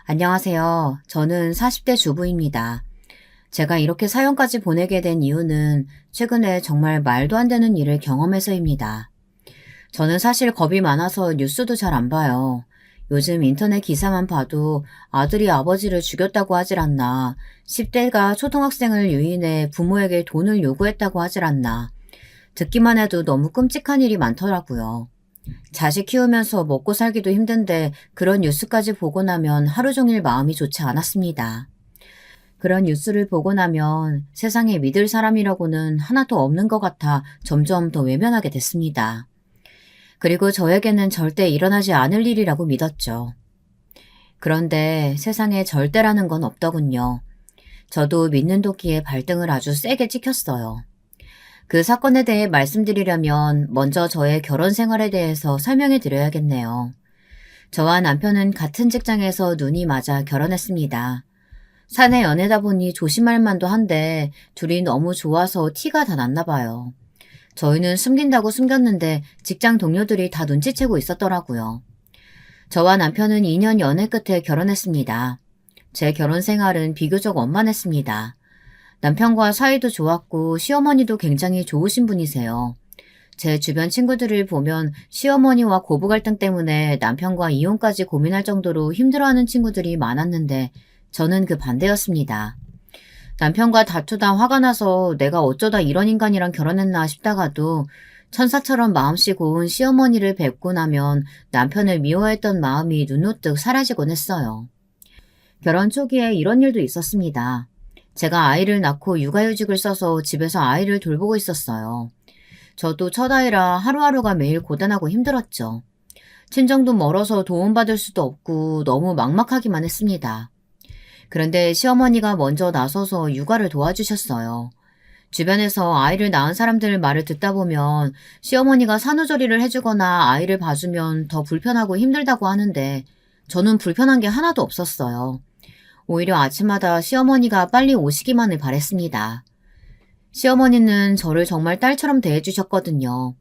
안녕하세요. 저는 40대 주부입니다. 제가 이렇게 사연까지 보내게 된 이유는 최근에 정말 말도 안 되는 일을 경험해서입니다. 저는 사실 겁이 많아서 뉴스도 잘 안 봐요. 요즘 인터넷 기사만 봐도 아들이 아버지를 죽였다고 하질 않나, 10대가 초등학생을 유인해 부모에게 돈을 요구했다고 하질 않나, 듣기만 해도 너무 끔찍한 일이 많더라고요. 자식 키우면서 먹고 살기도 힘든데 그런 뉴스까지 보고 나면 하루 종일 마음이 좋지 않았습니다. 그런 뉴스를 보고 나면 세상에 믿을 사람이라고는 하나도 없는 것 같아 점점 더 외면하게 됐습니다. 그리고 저에게는 절대 일어나지 않을 일이라고 믿었죠. 그런데 세상에 절대라는 건 없더군요. 저도 믿는 도끼에 발등을 아주 세게 찍혔어요. 그 사건에 대해 말씀드리려면 먼저 저의 결혼 생활에 대해서 설명해 드려야겠네요. 저와 남편은 같은 직장에서 눈이 맞아 결혼했습니다. 사내 연애다 보니 조심할 만도 한데 둘이 너무 좋아서 티가 다 났나 봐요. 저희는 숨긴다고 숨겼는데 직장 동료들이 다 눈치채고 있었더라고요. 저와 남편은 2년 연애 끝에 결혼했습니다. 제 결혼 생활은 비교적 원만했습니다. 남편과 사이도 좋았고 시어머니도 굉장히 좋으신 분이세요. 제 주변 친구들을 보면 시어머니와 고부 갈등 때문에 남편과 이혼까지 고민할 정도로 힘들어하는 친구들이 많았는데 저는 그 반대였습니다. 남편과 다투다 화가 나서 내가 어쩌다 이런 인간이랑 결혼했나 싶다가도 천사처럼 마음씨 고운 시어머니를 뵙고 나면 남편을 미워했던 마음이 눈우뚝 사라지곤 했어요. 결혼 초기에 이런 일도 있었습니다. 제가 아이를 낳고 육아휴직을 써서 집에서 아이를 돌보고 있었어요. 저도 첫 아이라 하루하루가 매일 고단하고 힘들었죠. 친정도 멀어서 도움받을 수도 없고 너무 막막하기만 했습니다. 그런데 시어머니가 먼저 나서서 육아를 도와주셨어요. 주변에서 아이를 낳은 사람들 말을 듣다 보면 시어머니가 산후조리를 해주거나 아이를 봐주면 더 불편하고 힘들다고 하는데 저는 불편한 게 하나도 없었어요. 오히려 아침마다 시어머니가 빨리 오시기만을 바랬습니다. 시어머니는 저를 정말 딸처럼 대해주셨거든요.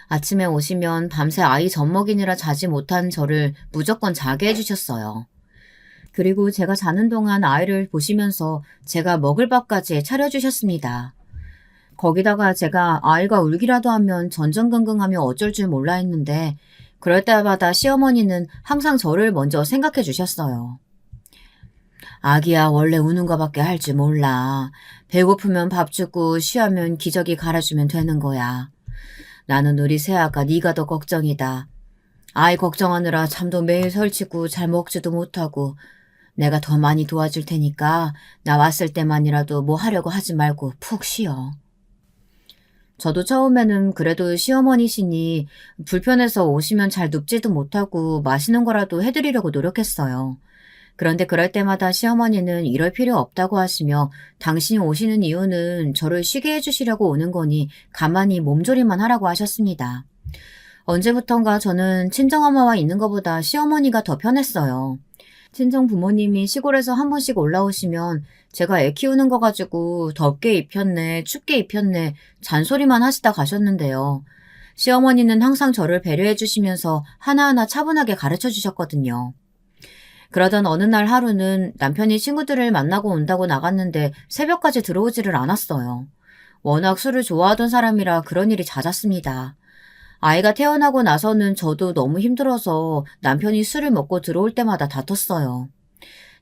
아침에 오시면 밤새 아이 젖먹이느라 자지 못한 저를 무조건 자게 해주셨어요. 그리고 제가 자는 동안 아이를 보시면서 제가 먹을 밥까지 차려주셨습니다. 거기다가 제가 아이가 울기라도 하면 전전긍긍하며 어쩔 줄 몰라 했는데 그럴 때마다 시어머니는 항상 저를 먼저 생각해 주셨어요. 아기야 원래 우는 거밖에 할 줄 몰라. 배고프면 밥 주고 쉬하면 기저귀 갈아주면 되는 거야. 나는 우리 새아가 네가 더 걱정이다. 아이 걱정하느라 잠도 매일 설치고 잘 먹지도 못하고 내가 더 많이 도와줄 테니까 나 왔을 때만이라도 뭐 하려고 하지 말고 푹 쉬어. 저도 처음에는 그래도 시어머니시니 불편해서 오시면 잘 눕지도 못하고 맛있는 거라도 해드리려고 노력했어요. 그런데 그럴 때마다 시어머니는 이럴 필요 없다고 하시며 당신이 오시는 이유는 저를 쉬게 해주시려고 오는 거니 가만히 몸조리만 하라고 하셨습니다. 언제부턴가 저는 친정엄마와 있는 것보다 시어머니가 더 편했어요. 친정 부모님이 시골에서 한 번씩 올라오시면 제가 애 키우는 거 가지고 덥게 입혔네, 춥게 입혔네 잔소리만 하시다 가셨는데요. 시어머니는 항상 저를 배려해 주시면서 하나하나 차분하게 가르쳐 주셨거든요. 그러던 어느 날 하루는 남편이 친구들을 만나고 온다고 나갔는데 새벽까지 들어오지를 않았어요. 워낙 술을 좋아하던 사람이라 그런 일이 잦았습니다. 아이가 태어나고 나서는 저도 너무 힘들어서 남편이 술을 먹고 들어올 때마다 다퉜어요.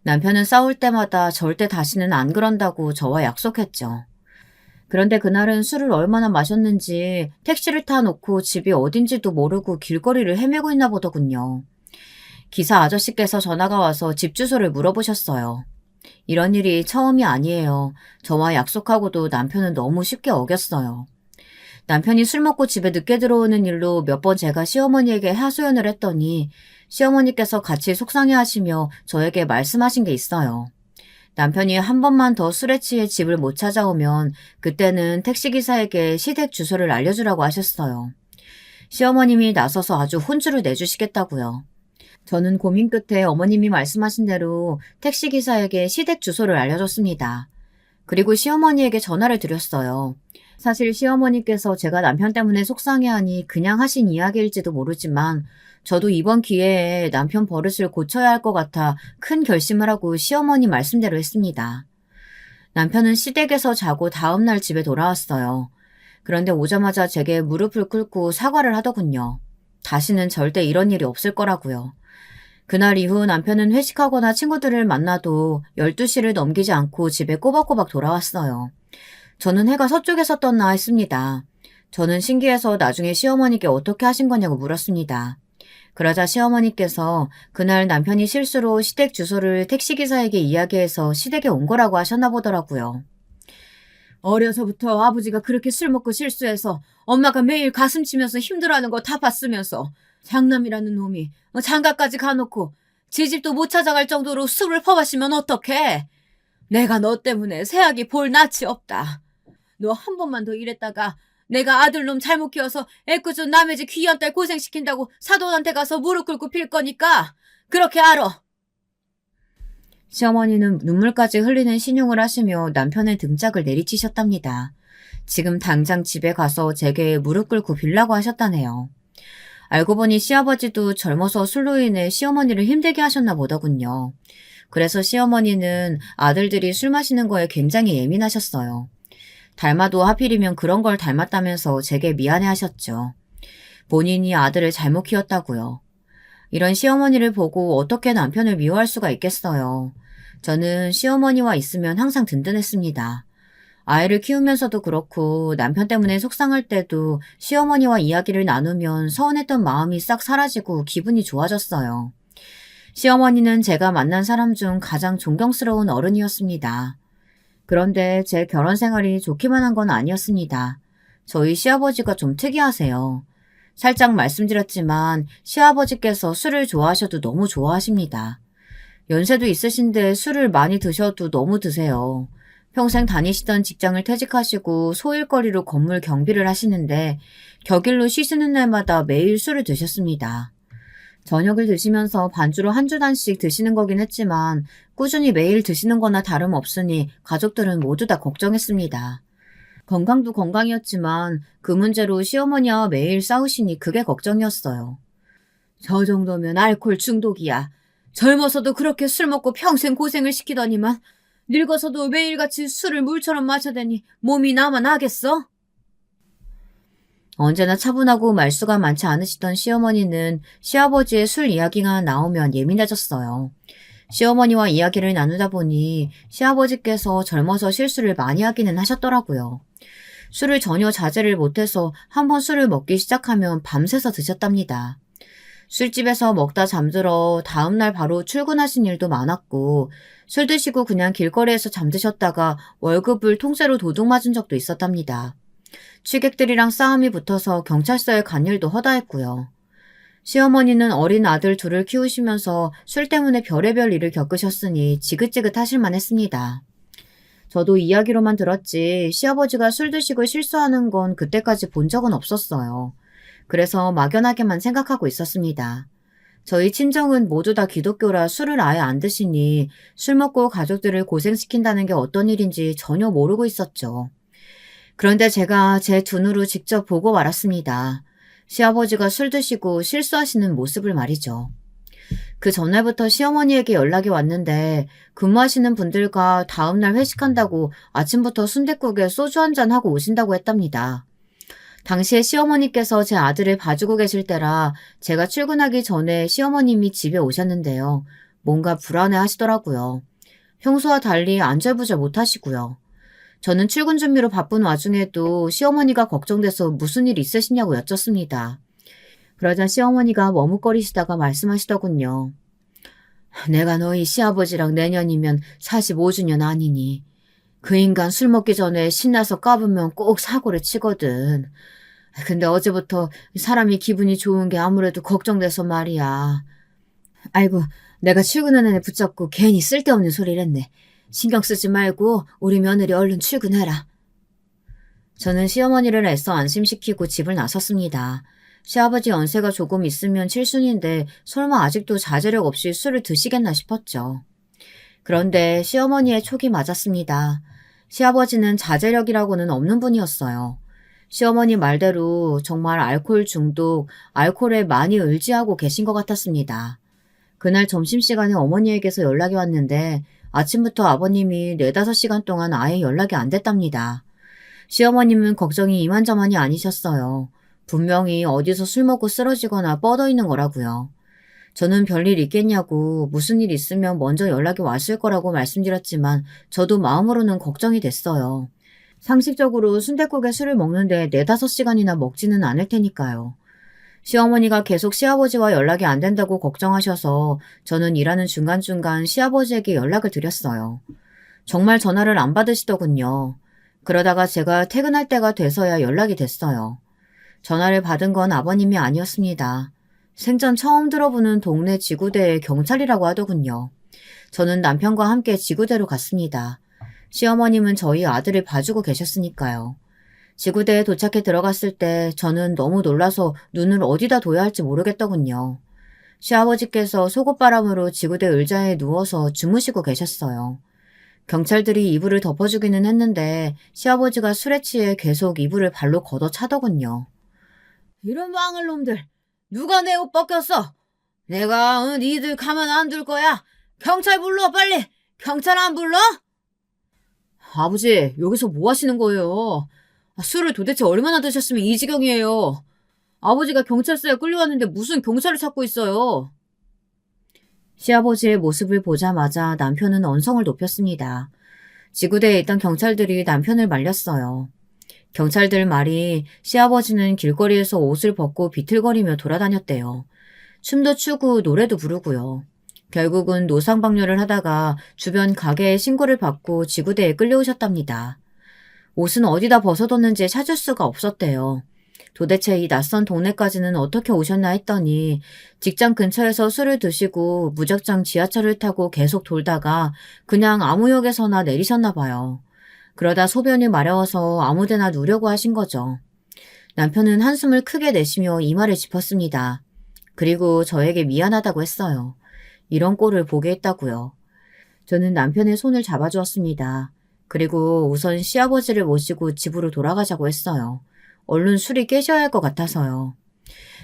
남편은 싸울 때마다 절대 다시는 안 그런다고 저와 약속했죠. 그런데 그날은 술을 얼마나 마셨는지 택시를 타놓고 집이 어딘지도 모르고 길거리를 헤매고 있나 보더군요. 기사 아저씨께서 전화가 와서 집 주소를 물어보셨어요. 이런 일이 처음이 아니에요. 저와 약속하고도 남편은 너무 쉽게 어겼어요. 남편이 술 먹고 집에 늦게 들어오는 일로 몇 번 제가 시어머니에게 하소연을 했더니 시어머니께서 같이 속상해하시며 저에게 말씀하신 게 있어요. 남편이 한 번만 더 술에 취해 집을 못 찾아오면 그때는 택시기사에게 시댁 주소를 알려주라고 하셨어요. 시어머님이 나서서 아주 혼주를 내주시겠다고요. 저는 고민 끝에 어머님이 말씀하신 대로 택시기사에게 시댁 주소를 알려줬습니다. 그리고 시어머니에게 전화를 드렸어요. 사실 시어머니께서 제가 남편 때문에 속상해하니 그냥 하신 이야기일지도 모르지만 저도 이번 기회에 남편 버릇을 고쳐야 할 것 같아 큰 결심을 하고 시어머니 말씀대로 했습니다. 남편은 시댁에서 자고 다음날 집에 돌아왔어요. 그런데 오자마자 제게 무릎을 꿇고 사과를 하더군요. 다시는 절대 이런 일이 없을 거라고요. 그날 이후 남편은 회식하거나 친구들을 만나도 12시를 넘기지 않고 집에 꼬박꼬박 돌아왔어요. 저는 해가 서쪽에서 떴나 했습니다. 저는 신기해서 나중에 시어머니께 어떻게 하신 거냐고 물었습니다. 그러자 시어머니께서 그날 남편이 실수로 시댁 주소를 택시기사에게 이야기해서 시댁에 온 거라고 하셨나 보더라고요. 어려서부터 아버지가 그렇게 술 먹고 실수해서 엄마가 매일 가슴 치면서 힘들어하는 거 다 봤으면서 장남이라는 놈이 장가까지 가놓고 지 집도 못 찾아갈 정도로 술을 퍼마시면 어떡해? 내가 너 때문에 새아기 볼 낯이 없다. 너 한 번만 더 이랬다가 내가 아들놈 잘못 키워서 애꿎은 남의 집 귀한 딸 고생시킨다고 사돈한테 가서 무릎 꿇고 빌 거니까 그렇게 알아. 시어머니는 눈물까지 흘리는 신용을 하시며 남편의 등짝을 내리치셨답니다. 지금 당장 집에 가서 제게 무릎 꿇고 빌라고 하셨다네요. 알고 보니 시아버지도 젊어서 술로 인해 시어머니를 힘들게 하셨나 보더군요. 그래서 시어머니는 아들들이 술 마시는 거에 굉장히 예민하셨어요. 닮아도 하필이면 그런 걸 닮았다면서 제게 미안해하셨죠. 본인이 아들을 잘못 키웠다고요. 이런 시어머니를 보고 어떻게 남편을 미워할 수가 있겠어요. 저는 시어머니와 있으면 항상 든든했습니다. 아이를 키우면서도 그렇고 남편 때문에 속상할 때도 시어머니와 이야기를 나누면 서운했던 마음이 싹 사라지고 기분이 좋아졌어요. 시어머니는 제가 만난 사람 중 가장 존경스러운 어른이었습니다. 그런데 제 결혼 생활이 좋기만 한 건 아니었습니다. 저희 시아버지가 좀 특이하세요. 살짝 말씀드렸지만 시아버지께서 술을 좋아하셔도 너무 좋아하십니다. 연세도 있으신데 술을 많이 드셔도 너무 드세요. 평생 다니시던 직장을 퇴직하시고 소일거리로 건물 경비를 하시는데 격일로 쉬시는 날마다 매일 술을 드셨습니다. 저녁을 드시면서 반주로 한 주단씩 드시는 거긴 했지만 꾸준히 매일 드시는 거나 다름없으니 가족들은 모두 다 걱정했습니다. 건강도 건강이었지만 그 문제로 시어머니와 매일 싸우시니 그게 걱정이었어요. 저 정도면 알코올 중독이야. 젊어서도 그렇게 술 먹고 평생 고생을 시키더니만 늙어서도 매일같이 술을 물처럼 마셔대니 몸이 나만 하겠어? 언제나 차분하고 말수가 많지 않으시던 시어머니는 시아버지의 술 이야기가 나오면 예민해졌어요. 시어머니와 이야기를 나누다 보니 시아버지께서 젊어서 실수를 많이 하기는 하셨더라고요. 술을 전혀 자제를 못해서 한번 술을 먹기 시작하면 밤새서 드셨답니다. 술집에서 먹다 잠들어 다음날 바로 출근하신 일도 많았고 술 드시고 그냥 길거리에서 잠드셨다가 월급을 통째로 도둑 맞은 적도 있었답니다. 취객들이랑 싸움이 붙어서 경찰서에 간 일도 허다했고요. 시어머니는 어린 아들 둘을 키우시면서 술 때문에 별의별 일을 겪으셨으니 지긋지긋하실만 했습니다. 저도 이야기로만 들었지 시아버지가 술 드시고 실수하는 건 그때까지 본 적은 없었어요. 그래서 막연하게만 생각하고 있었습니다. 저희 친정은 모두 다 기독교라 술을 아예 안 드시니 술 먹고 가족들을 고생시킨다는 게 어떤 일인지 전혀 모르고 있었죠. 그런데 제가 제 두 눈으로 직접 보고 말았습니다. 시아버지가 술 드시고 실수하시는 모습을 말이죠. 그 전날부터 시어머니에게 연락이 왔는데 근무하시는 분들과 다음날 회식한다고 아침부터 순댓국에 소주 한잔 하고 오신다고 했답니다. 당시에 시어머니께서 제 아들을 봐주고 계실 때라 제가 출근하기 전에 시어머님이 집에 오셨는데요. 뭔가 불안해 하시더라고요. 평소와 달리 안절부절 못하시고요. 저는 출근 준비로 바쁜 와중에도 시어머니가 걱정돼서 무슨 일 있으시냐고 여쭙습니다. 그러자 시어머니가 머뭇거리시다가 말씀하시더군요. 내가 너희 시아버지랑 내년이면 45주년 아니니 그 인간 술 먹기 전에 신나서 까부면 꼭 사고를 치거든. 근데 어제부터 사람이 기분이 좋은 게 아무래도 걱정돼서 말이야. 아이고, 내가 출근하는 애 붙잡고 괜히 쓸데없는 소리를 했네. 신경 쓰지 말고 우리 며느리 얼른 출근해라. 저는 시어머니를 애써 안심시키고 집을 나섰습니다. 시아버지 연세가 조금 있으면 칠순인데 설마 아직도 자제력 없이 술을 드시겠나 싶었죠. 그런데 시어머니의 촉이 맞았습니다. 시아버지는 자제력이라고는 없는 분이었어요. 시어머니 말대로 정말 알코올 중독, 알코올에 많이 의지하고 계신 것 같았습니다. 그날 점심시간에 어머니에게서 연락이 왔는데 아침부터 아버님이 4~5시간 동안 아예 연락이 안 됐답니다. 시어머님은 걱정이 이만저만이 아니셨어요. 분명히 어디서 술 먹고 쓰러지거나 뻗어 있는 거라고요. 저는 별일 있겠냐고 무슨 일 있으면 먼저 연락이 왔을 거라고 말씀드렸지만 저도 마음으로는 걱정이 됐어요. 상식적으로 순댓국에 술을 먹는데 4~5시간이나 먹지는 않을 테니까요. 시어머니가 계속 시아버지와 연락이 안 된다고 걱정하셔서 저는 일하는 중간중간 시아버지에게 연락을 드렸어요. 정말 전화를 안 받으시더군요. 그러다가 제가 퇴근할 때가 돼서야 연락이 됐어요. 전화를 받은 건 아버님이 아니었습니다. 생전 처음 들어보는 동네 지구대의 경찰이라고 하더군요. 저는 남편과 함께 지구대로 갔습니다. 시어머님은 저희 아들을 봐주고 계셨으니까요. 지구대에 도착해 들어갔을 때 저는 너무 놀라서 눈을 어디다 둬야 할지 모르겠더군요. 시아버지께서 속옷바람으로 지구대 의자에 누워서 주무시고 계셨어요. 경찰들이 이불을 덮어주기는 했는데 시아버지가 술에 취해 계속 이불을 발로 걷어 차더군요. 이런 망할 놈들! 누가 내 옷 벗겼어? 내가 니들 가만 안 둘 거야. 경찰 불러 빨리. 경찰 안 불러? 아버지, 여기서 뭐 하시는 거예요? 술을 도대체 얼마나 드셨으면 이 지경이에요. 아버지가 경찰서에 끌려왔는데 무슨 경찰을 찾고 있어요. 시아버지의 모습을 보자마자 남편은 언성을 높였습니다. 지구대에 있던 경찰들이 남편을 말렸어요. 경찰들 말이 시아버지는 길거리에서 옷을 벗고 비틀거리며 돌아다녔대요. 춤도 추고 노래도 부르고요. 결국은 노상방뇨를 하다가 주변 가게에 신고를 받고 지구대에 끌려오셨답니다. 옷은 어디다 벗어뒀는지 찾을 수가 없었대요. 도대체 이 낯선 동네까지는 어떻게 오셨나 했더니 직장 근처에서 술을 드시고 무작정 지하철을 타고 계속 돌다가 그냥 아무 역에서나 내리셨나 봐요. 그러다 소변이 마려워서 아무데나 누려고 하신 거죠. 남편은 한숨을 크게 내쉬며 이마를 짚었습니다. 그리고 저에게 미안하다고 했어요. 이런 꼴을 보게 했다고요. 저는 남편의 손을 잡아주었습니다. 그리고 우선 시아버지를 모시고 집으로 돌아가자고 했어요. 얼른 술이 깨셔야 할 것 같아서요.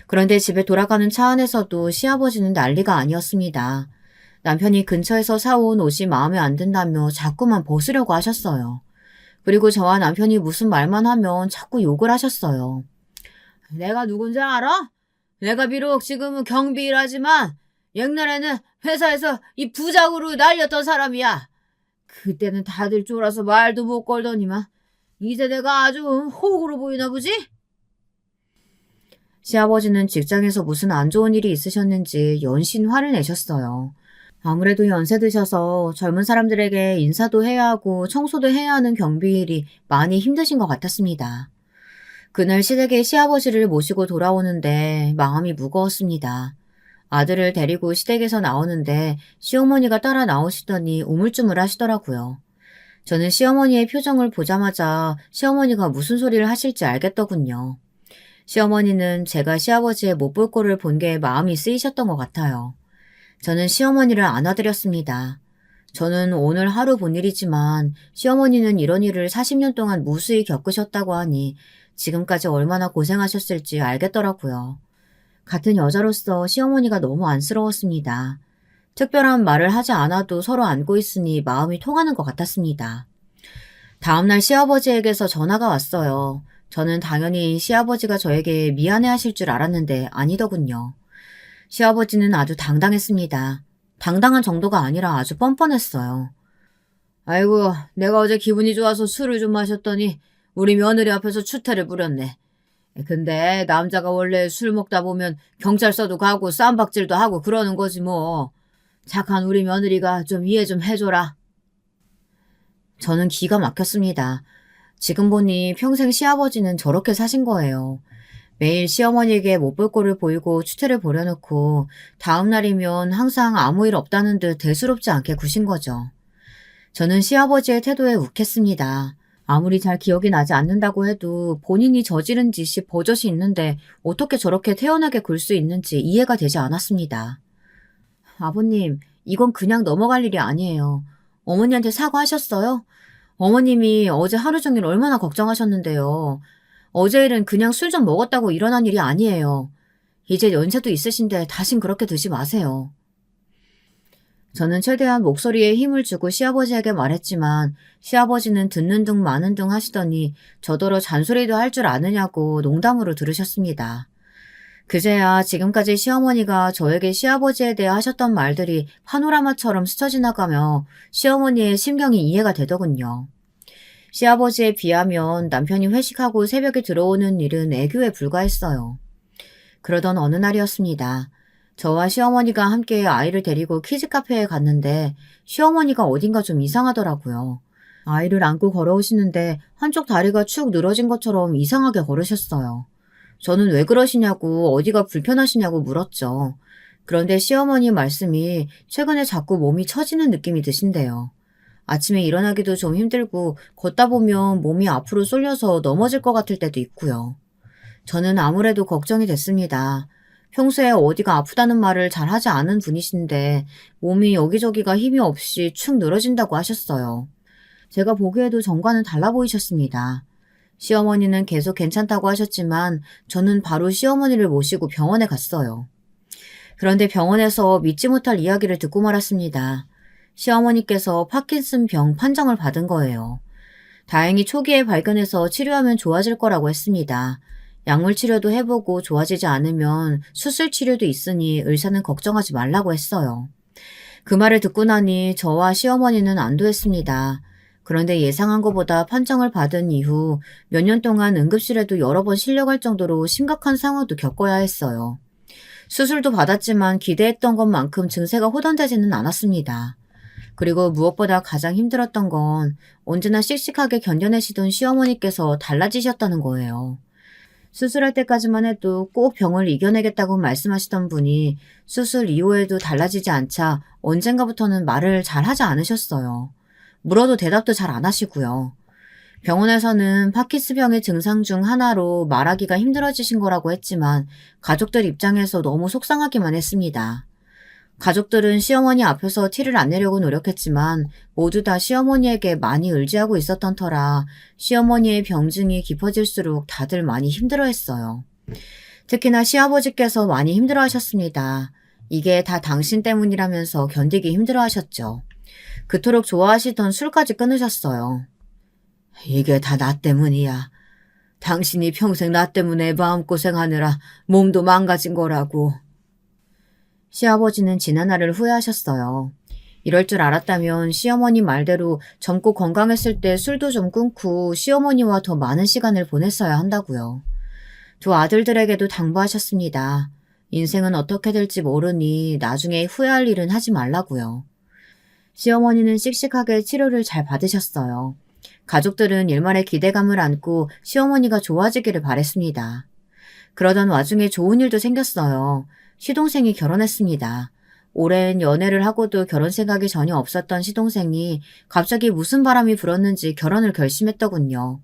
그런데 집에 돌아가는 차 안에서도 시아버지는 난리가 아니었습니다. 남편이 근처에서 사온 옷이 마음에 안 든다며 자꾸만 벗으려고 하셨어요. 그리고 저와 남편이 무슨 말만 하면 자꾸 욕을 하셨어요. 내가 누군지 알아? 내가 비록 지금은 경비 일하지만 옛날에는 회사에서 이 부장으로 날렸던 사람이야. 그때는 다들 쫄아서 말도 못 걸더니만 이제 내가 아주 호구로 보이나 보지? 시아버지는 직장에서 무슨 안 좋은 일이 있으셨는지 연신 화를 내셨어요. 아무래도 연세 드셔서 젊은 사람들에게 인사도 해야 하고 청소도 해야 하는 경비 일이 많이 힘드신 것 같았습니다. 그날 시댁에 시아버지를 모시고 돌아오는데 마음이 무거웠습니다. 아들을 데리고 시댁에서 나오는데 시어머니가 따라 나오시더니 우물쭈물 하시더라고요. 저는 시어머니의 표정을 보자마자 시어머니가 무슨 소리를 하실지 알겠더군요. 시어머니는 제가 시아버지의 못 볼 꼴을 본 게 마음이 쓰이셨던 것 같아요. 저는 시어머니를 안아드렸습니다. 저는 오늘 하루 본 일이지만 시어머니는 이런 일을 40년 동안 무수히 겪으셨다고 하니 지금까지 얼마나 고생하셨을지 알겠더라고요. 같은 여자로서 시어머니가 너무 안쓰러웠습니다. 특별한 말을 하지 않아도 서로 안고 있으니 마음이 통하는 것 같았습니다. 다음날 시아버지에게서 전화가 왔어요. 저는 당연히 시아버지가 저에게 미안해하실 줄 알았는데 아니더군요. 시아버지는 아주 당당했습니다. 당당한 정도가 아니라 아주 뻔뻔했어요. 아이고, 내가 어제 기분이 좋아서 술을 좀 마셨더니 우리 며느리 앞에서 추태를 부렸네. 근데 남자가 원래 술 먹다 보면 경찰서도 가고 쌈박질도 하고 그러는 거지 뭐. 착한 우리 며느리가 좀 이해 좀 해줘라. 저는 기가 막혔습니다. 지금 보니 평생 시아버지는 저렇게 사신 거예요. 매일 시어머니에게 못 볼 꼴을 보이고 추태를 벌여놓고 다음 날이면 항상 아무 일 없다는 듯 대수롭지 않게 구신 거죠. 저는 시아버지의 태도에 욱했습니다. 아무리 잘 기억이 나지 않는다고 해도 본인이 저지른 짓이 버젓이 있는데 어떻게 저렇게 태연하게 굴 수 있는지 이해가 되지 않았습니다. 아버님, 이건 그냥 넘어갈 일이 아니에요. 어머니한테 사과하셨어요? 어머님이 어제 하루 종일 얼마나 걱정하셨는데요. 어제 일은 그냥 술 좀 먹었다고 일어난 일이 아니에요. 이제 연세도 있으신데 다신 그렇게 드지 마세요. 저는 최대한 목소리에 힘을 주고 시아버지에게 말했지만 시아버지는 듣는 둥 마는 둥 하시더니 저더러 잔소리도 할 줄 아느냐고 농담으로 들으셨습니다. 그제야 지금까지 시어머니가 저에게 시아버지에 대해 하셨던 말들이 파노라마처럼 스쳐 지나가며 시어머니의 심경이 이해가 되더군요. 시아버지에 비하면 남편이 회식하고 새벽에 들어오는 일은 애교에 불과했어요. 그러던 어느 날이었습니다. 저와 시어머니가 함께 아이를 데리고 키즈카페에 갔는데 시어머니가 어딘가 좀 이상하더라고요. 아이를 안고 걸어오시는데 한쪽 다리가 축 늘어진 것처럼 이상하게 걸으셨어요. 저는 왜 그러시냐고 어디가 불편하시냐고 물었죠. 그런데 시어머니 말씀이 최근에 자꾸 몸이 처지는 느낌이 드신대요. 아침에 일어나기도 좀 힘들고 걷다 보면 몸이 앞으로 쏠려서 넘어질 것 같을 때도 있고요. 저는 아무래도 걱정이 됐습니다. 평소에 어디가 아프다는 말을 잘 하지 않은 분이신데 몸이 여기저기가 힘이 없이 축 늘어진다고 하셨어요. 제가 보기에도 전과는 달라 보이셨습니다. 시어머니는 계속 괜찮다고 하셨지만 저는 바로 시어머니를 모시고 병원에 갔어요. 그런데 병원에서 믿지 못할 이야기를 듣고 말았습니다. 시어머니께서 파킨슨 병 판정을 받은 거예요. 다행히 초기에 발견해서 치료하면 좋아질 거라고 했습니다. 약물 치료도 해보고 좋아지지 않으면 수술 치료도 있으니 의사는 걱정하지 말라고 했어요. 그 말을 듣고 나니 저와 시어머니는 안도했습니다. 그런데 예상한 것보다 판정을 받은 이후 몇 년 동안 응급실에도 여러 번 실려갈 정도로 심각한 상황도 겪어야 했어요. 수술도 받았지만 기대했던 것만큼 증세가 호전되지는 않았습니다. 그리고 무엇보다 가장 힘들었던 건 언제나 씩씩하게 견뎌내시던 시어머니께서 달라지셨다는 거예요. 수술할 때까지만 해도 꼭 병을 이겨내겠다고 말씀하시던 분이 수술 이후에도 달라지지 않자 언젠가부터는 말을 잘 하지 않으셨어요. 물어도 대답도 잘 안 하시고요. 병원에서는 파킨슨병의 증상 중 하나로 말하기가 힘들어지신 거라고 했지만 가족들 입장에서 너무 속상하기만 했습니다. 가족들은 시어머니 앞에서 티를 안 내려고 노력했지만 모두 다 시어머니에게 많이 의지하고 있었던 터라 시어머니의 병증이 깊어질수록 다들 많이 힘들어했어요. 특히나 시아버지께서 많이 힘들어하셨습니다. 이게 다 당신 때문이라면서 견디기 힘들어하셨죠. 그토록 좋아하시던 술까지 끊으셨어요. 이게 다 나 때문이야. 당신이 평생 나 때문에 마음고생하느라 몸도 망가진 거라고. 시아버지는 지난날을 후회하셨어요. 이럴 줄 알았다면 시어머니 말대로 젊고 건강했을 때 술도 좀 끊고 시어머니와 더 많은 시간을 보냈어야 한다고요. 두 아들들에게도 당부하셨습니다. 인생은 어떻게 될지 모르니 나중에 후회할 일은 하지 말라고요. 시어머니는 씩씩하게 치료를 잘 받으셨어요. 가족들은 일말의 기대감을 안고 시어머니가 좋아지기를 바랬습니다. 그러던 와중에 좋은 일도 생겼어요. 시동생이 결혼했습니다. 오랜 연애를 하고도 결혼 생각이 전혀 없었던 시동생이 갑자기 무슨 바람이 불었는지 결혼을 결심했더군요.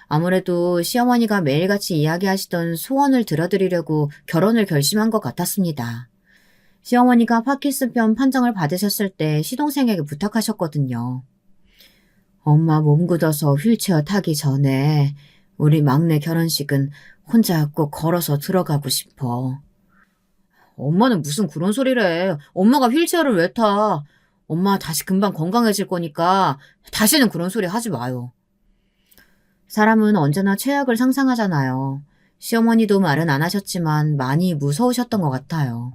아무래도 시어머니가 매일같이 이야기하시던 소원을 들어드리려고 결혼을 결심한 것 같았습니다. 시어머니가 파킨슨병 판정을 받으셨을 때 시동생에게 부탁하셨거든요. 엄마 몸 굳어서 휠체어 타기 전에 우리 막내 결혼식은 혼자 꼭 걸어서 들어가고 싶어. 엄마는 무슨 그런 소리를 해. 엄마가 휠체어를 왜 타? 엄마 다시 금방 건강해질 거니까 다시는 그런 소리 하지 마요. 사람은 언제나 최악을 상상하잖아요. 시어머니도 말은 안 하셨지만 많이 무서우셨던 것 같아요.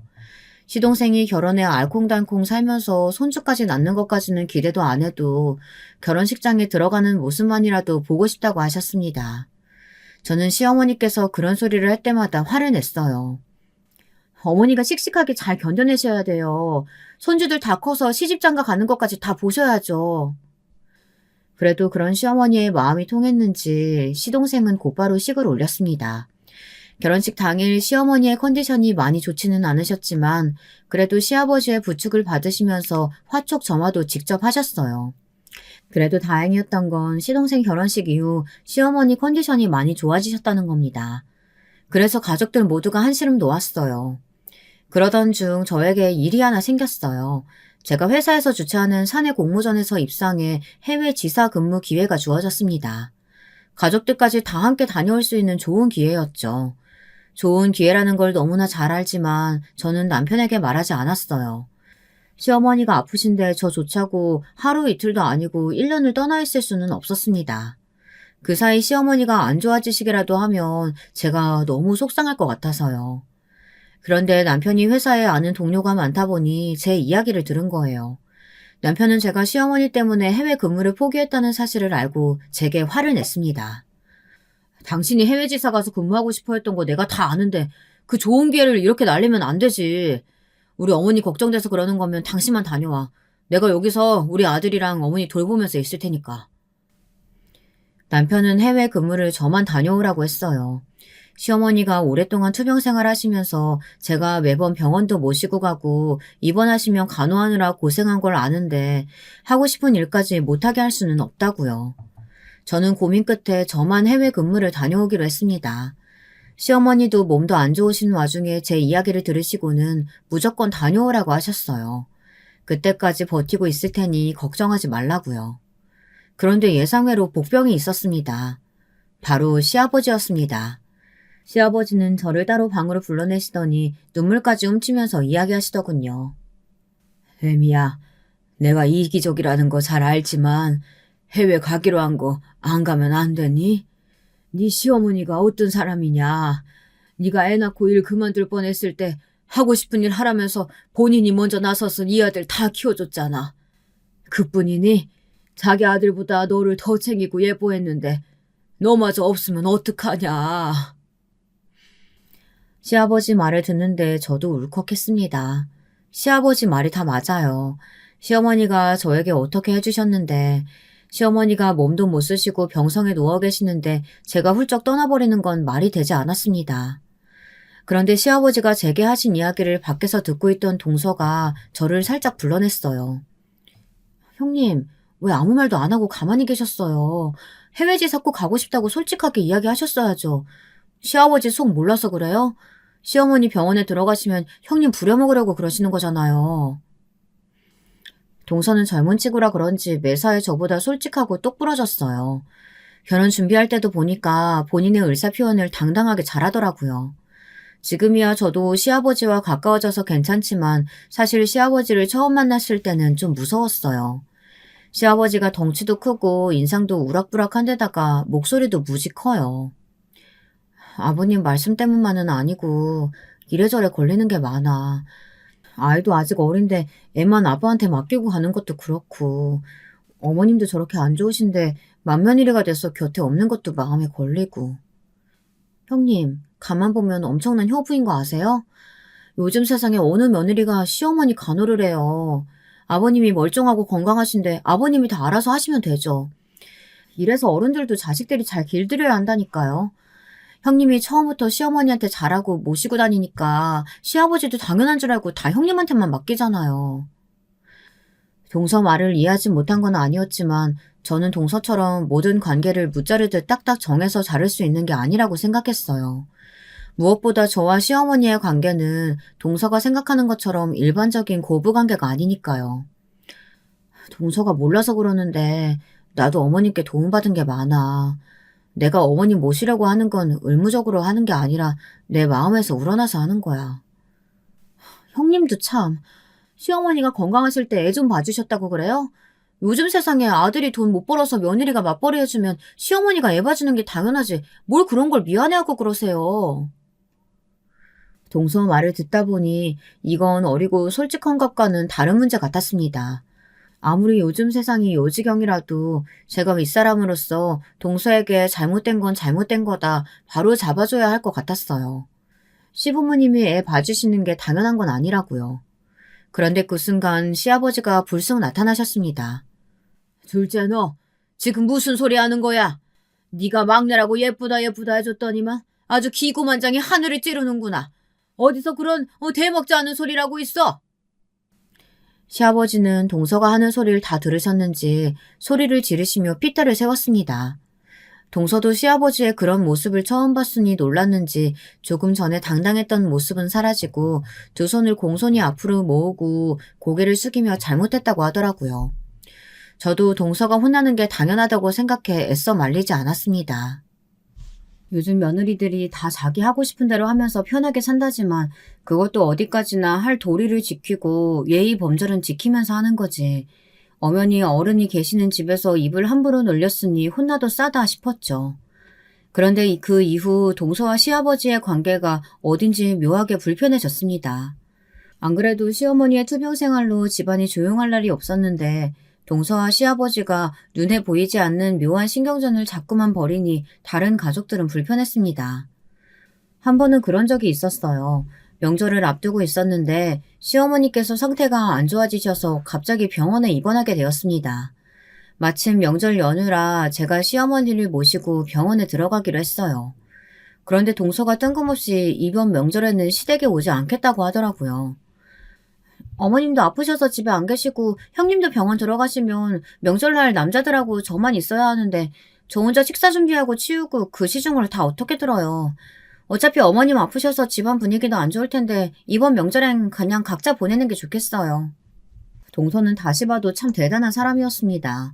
시동생이 결혼해 알콩달콩 살면서 손주까지 낳는 것까지는 기대도 안 해도 결혼식장에 들어가는 모습만이라도 보고 싶다고 하셨습니다. 저는 시어머니께서 그런 소리를 할 때마다 화를 냈어요. 어머니가 씩씩하게 잘 견뎌내셔야 돼요. 손주들 다 커서 시집장가 가는 것까지 다 보셔야죠. 그래도 그런 시어머니의 마음이 통했는지 시동생은 곧바로 식을 올렸습니다. 결혼식 당일 시어머니의 컨디션이 많이 좋지는 않으셨지만 그래도 시아버지의 부축을 받으시면서 화촉 점화도 직접 하셨어요. 그래도 다행이었던 건 시동생 결혼식 이후 시어머니 컨디션이 많이 좋아지셨다는 겁니다. 그래서 가족들 모두가 한시름 놓았어요. 그러던 중 저에게 일이 하나 생겼어요. 제가 회사에서 주최하는 사내 공모전에서 입상해 해외 지사 근무 기회가 주어졌습니다. 가족들까지 다 함께 다녀올 수 있는 좋은 기회였죠. 좋은 기회라는 걸 너무나 잘 알지만 저는 남편에게 말하지 않았어요. 시어머니가 아프신데 저 조차고 하루 이틀도 아니고 1년을 떠나 있을 수는 없었습니다. 그 사이 시어머니가 안 좋아지시기라도 하면 제가 너무 속상할 것 같아서요. 그런데 남편이 회사에 아는 동료가 많다 보니 제 이야기를 들은 거예요. 남편은 제가 시어머니 때문에 해외 근무를 포기했다는 사실을 알고 제게 화를 냈습니다. 당신이 해외 지사 가서 근무하고 싶어 했던 거 내가 다 아는데 그 좋은 기회를 이렇게 날리면 안 되지. 우리 어머니 걱정돼서 그러는 거면 당신만 다녀와. 내가 여기서 우리 아들이랑 어머니 돌보면서 있을 테니까. 남편은 해외 근무를 저만 다녀오라고 했어요. 시어머니가 오랫동안 투병 생활하시면서 제가 매번 병원도 모시고 가고 입원하시면 간호하느라 고생한 걸 아는데 하고 싶은 일까지 못하게 할 수는 없다고요. 저는 고민 끝에 저만 해외 근무를 다녀오기로 했습니다. 시어머니도 몸도 안 좋으신 와중에 제 이야기를 들으시고는 무조건 다녀오라고 하셨어요. 그때까지 버티고 있을 테니 걱정하지 말라고요. 그런데 예상외로 복병이 있었습니다. 바로 시아버지였습니다. 시아버지는 저를 따로 방으로 불러내시더니 눈물까지 훔치면서 이야기하시더군요. 애미야, 내가 이기적이라는 거 잘 알지만 해외 가기로 한 거 안 가면 안 되니? 네 시어머니가 어떤 사람이냐? 네가 애 낳고 일 그만둘 뻔했을 때 하고 싶은 일 하라면서 본인이 먼저 나서서 네 아들 다 키워줬잖아. 그뿐이니 자기 아들보다 너를 더 챙기고 예뻐했는데 너마저 없으면 어떡하냐. 시아버지 말을 듣는데 저도 울컥했습니다. 시아버지 말이 다 맞아요. 시어머니가 저에게 어떻게 해주셨는데 시어머니가 몸도 못 쓰시고 병성에 누워 계시는데 제가 훌쩍 떠나버리는 건 말이 되지 않았습니다. 그런데 시아버지가 제게 하신 이야기를 밖에서 듣고 있던 동서가 저를 살짝 불러냈어요. 형님, 왜 아무 말도 안 하고 가만히 계셨어요? 해외 지사 꼭 가고 싶다고 솔직하게 이야기하셨어야죠. 시아버지 속 몰라서 그래요? 시어머니 병원에 들어가시면 형님 부려먹으려고 그러시는 거잖아요. 동서는 젊은 친구라 그런지 매사에 저보다 솔직하고 똑부러졌어요. 결혼 준비할 때도 보니까 본인의 의사표현을 당당하게 잘하더라고요. 지금이야 저도 시아버지와 가까워져서 괜찮지만 사실 시아버지를 처음 만났을 때는 좀 무서웠어요. 시아버지가 덩치도 크고 인상도 우락부락한 데다가 목소리도 무지 커요. 아버님 말씀 때문만은 아니고 이래저래 걸리는 게 많아. 아이도 아직 어린데 애만 아빠한테 맡기고 가는 것도 그렇고 어머님도 저렇게 안 좋으신데 만면일이가 돼서 곁에 없는 것도 마음에 걸리고. 형님, 가만 보면 엄청난 효부인 거 아세요? 요즘 세상에 어느 며느리가 시어머니 간호를 해요. 아버님이 멀쩡하고 건강하신데 아버님이 다 알아서 하시면 되죠. 이래서 어른들도 자식들이 잘 길들여야 한다니까요. 형님이 처음부터 시어머니한테 잘하고 모시고 다니니까 시아버지도 당연한 줄 알고 다 형님한테만 맡기잖아요. 동서 말을 이해하지 못한 건 아니었지만 저는 동서처럼 모든 관계를 무자르듯 딱딱 정해서 자를 수 있는 게 아니라고 생각했어요. 무엇보다 저와 시어머니의 관계는 동서가 생각하는 것처럼 일반적인 고부관계가 아니니까요. 동서가 몰라서 그러는데 나도 어머님께 도움받은 게 많아. 내가 어머니 모시려고 하는 건 의무적으로 하는 게 아니라 내 마음에서 우러나서 하는 거야. 형님도 참, 시어머니가 건강하실 때 애 좀 봐주셨다고 그래요? 요즘 세상에 아들이 돈 못 벌어서 며느리가 맞벌이 해주면 시어머니가 애 봐주는 게 당연하지 뭘 그런 걸 미안해하고 그러세요. 동서 말을 듣다 보니 이건 어리고 솔직한 것과는 다른 문제 같았습니다. 아무리 요즘 세상이 요지경이라도 제가 윗사람으로서 동서에게 잘못된 건 잘못된 거다 바로 잡아줘야 할 것 같았어요. 시부모님이 애 봐주시는 게 당연한 건 아니라고요. 그런데 그 순간 시아버지가 불쑥 나타나셨습니다. 둘째 너 지금 무슨 소리 하는 거야? 네가 막내라고 예쁘다 예쁘다 해줬더니만 아주 기고만장이 하늘을 찌르는구나. 어디서 그런 대먹지 않은 소리라고 있어? 시아버지는 동서가 하는 소리를 다 들으셨는지 소리를 지르시며 핏대를 세웠습니다. 동서도 시아버지의 그런 모습을 처음 봤으니 놀랐는지 조금 전에 당당했던 모습은 사라지고 두 손을 공손히 앞으로 모으고 고개를 숙이며 잘못했다고 하더라고요. 저도 동서가 혼나는 게 당연하다고 생각해 애써 말리지 않았습니다. 요즘 며느리들이 다 자기 하고 싶은 대로 하면서 편하게 산다지만 그것도 어디까지나 할 도리를 지키고 예의 범절은 지키면서 하는 거지. 엄연히 어른이 계시는 집에서 입을 함부로 놀렸으니 혼나도 싸다 싶었죠. 그런데 그 이후 동서와 시아버지의 관계가 어딘지 묘하게 불편해졌습니다. 안 그래도 시어머니의 투병 생활로 집안이 조용할 날이 없었는데 동서와 시아버지가 눈에 보이지 않는 묘한 신경전을 자꾸만 벌이니 다른 가족들은 불편했습니다. 한 번은 그런 적이 있었어요. 명절을 앞두고 있었는데 시어머니께서 상태가 안 좋아지셔서 갑자기 병원에 입원하게 되었습니다. 마침 명절 연휴라 제가 시어머니를 모시고 병원에 들어가기로 했어요. 그런데 동서가 뜬금없이 이번 명절에는 시댁에 오지 않겠다고 하더라고요. 어머님도 아프셔서 집에 안 계시고 형님도 병원 들어가시면 명절날 남자들하고 저만 있어야 하는데 저 혼자 식사 준비하고 치우고 그 시중을 다 어떻게 들어요. 어차피 어머님 아프셔서 집안 분위기도 안 좋을 텐데 이번 명절엔 그냥 각자 보내는 게 좋겠어요. 동서는 다시 봐도 참 대단한 사람이었습니다.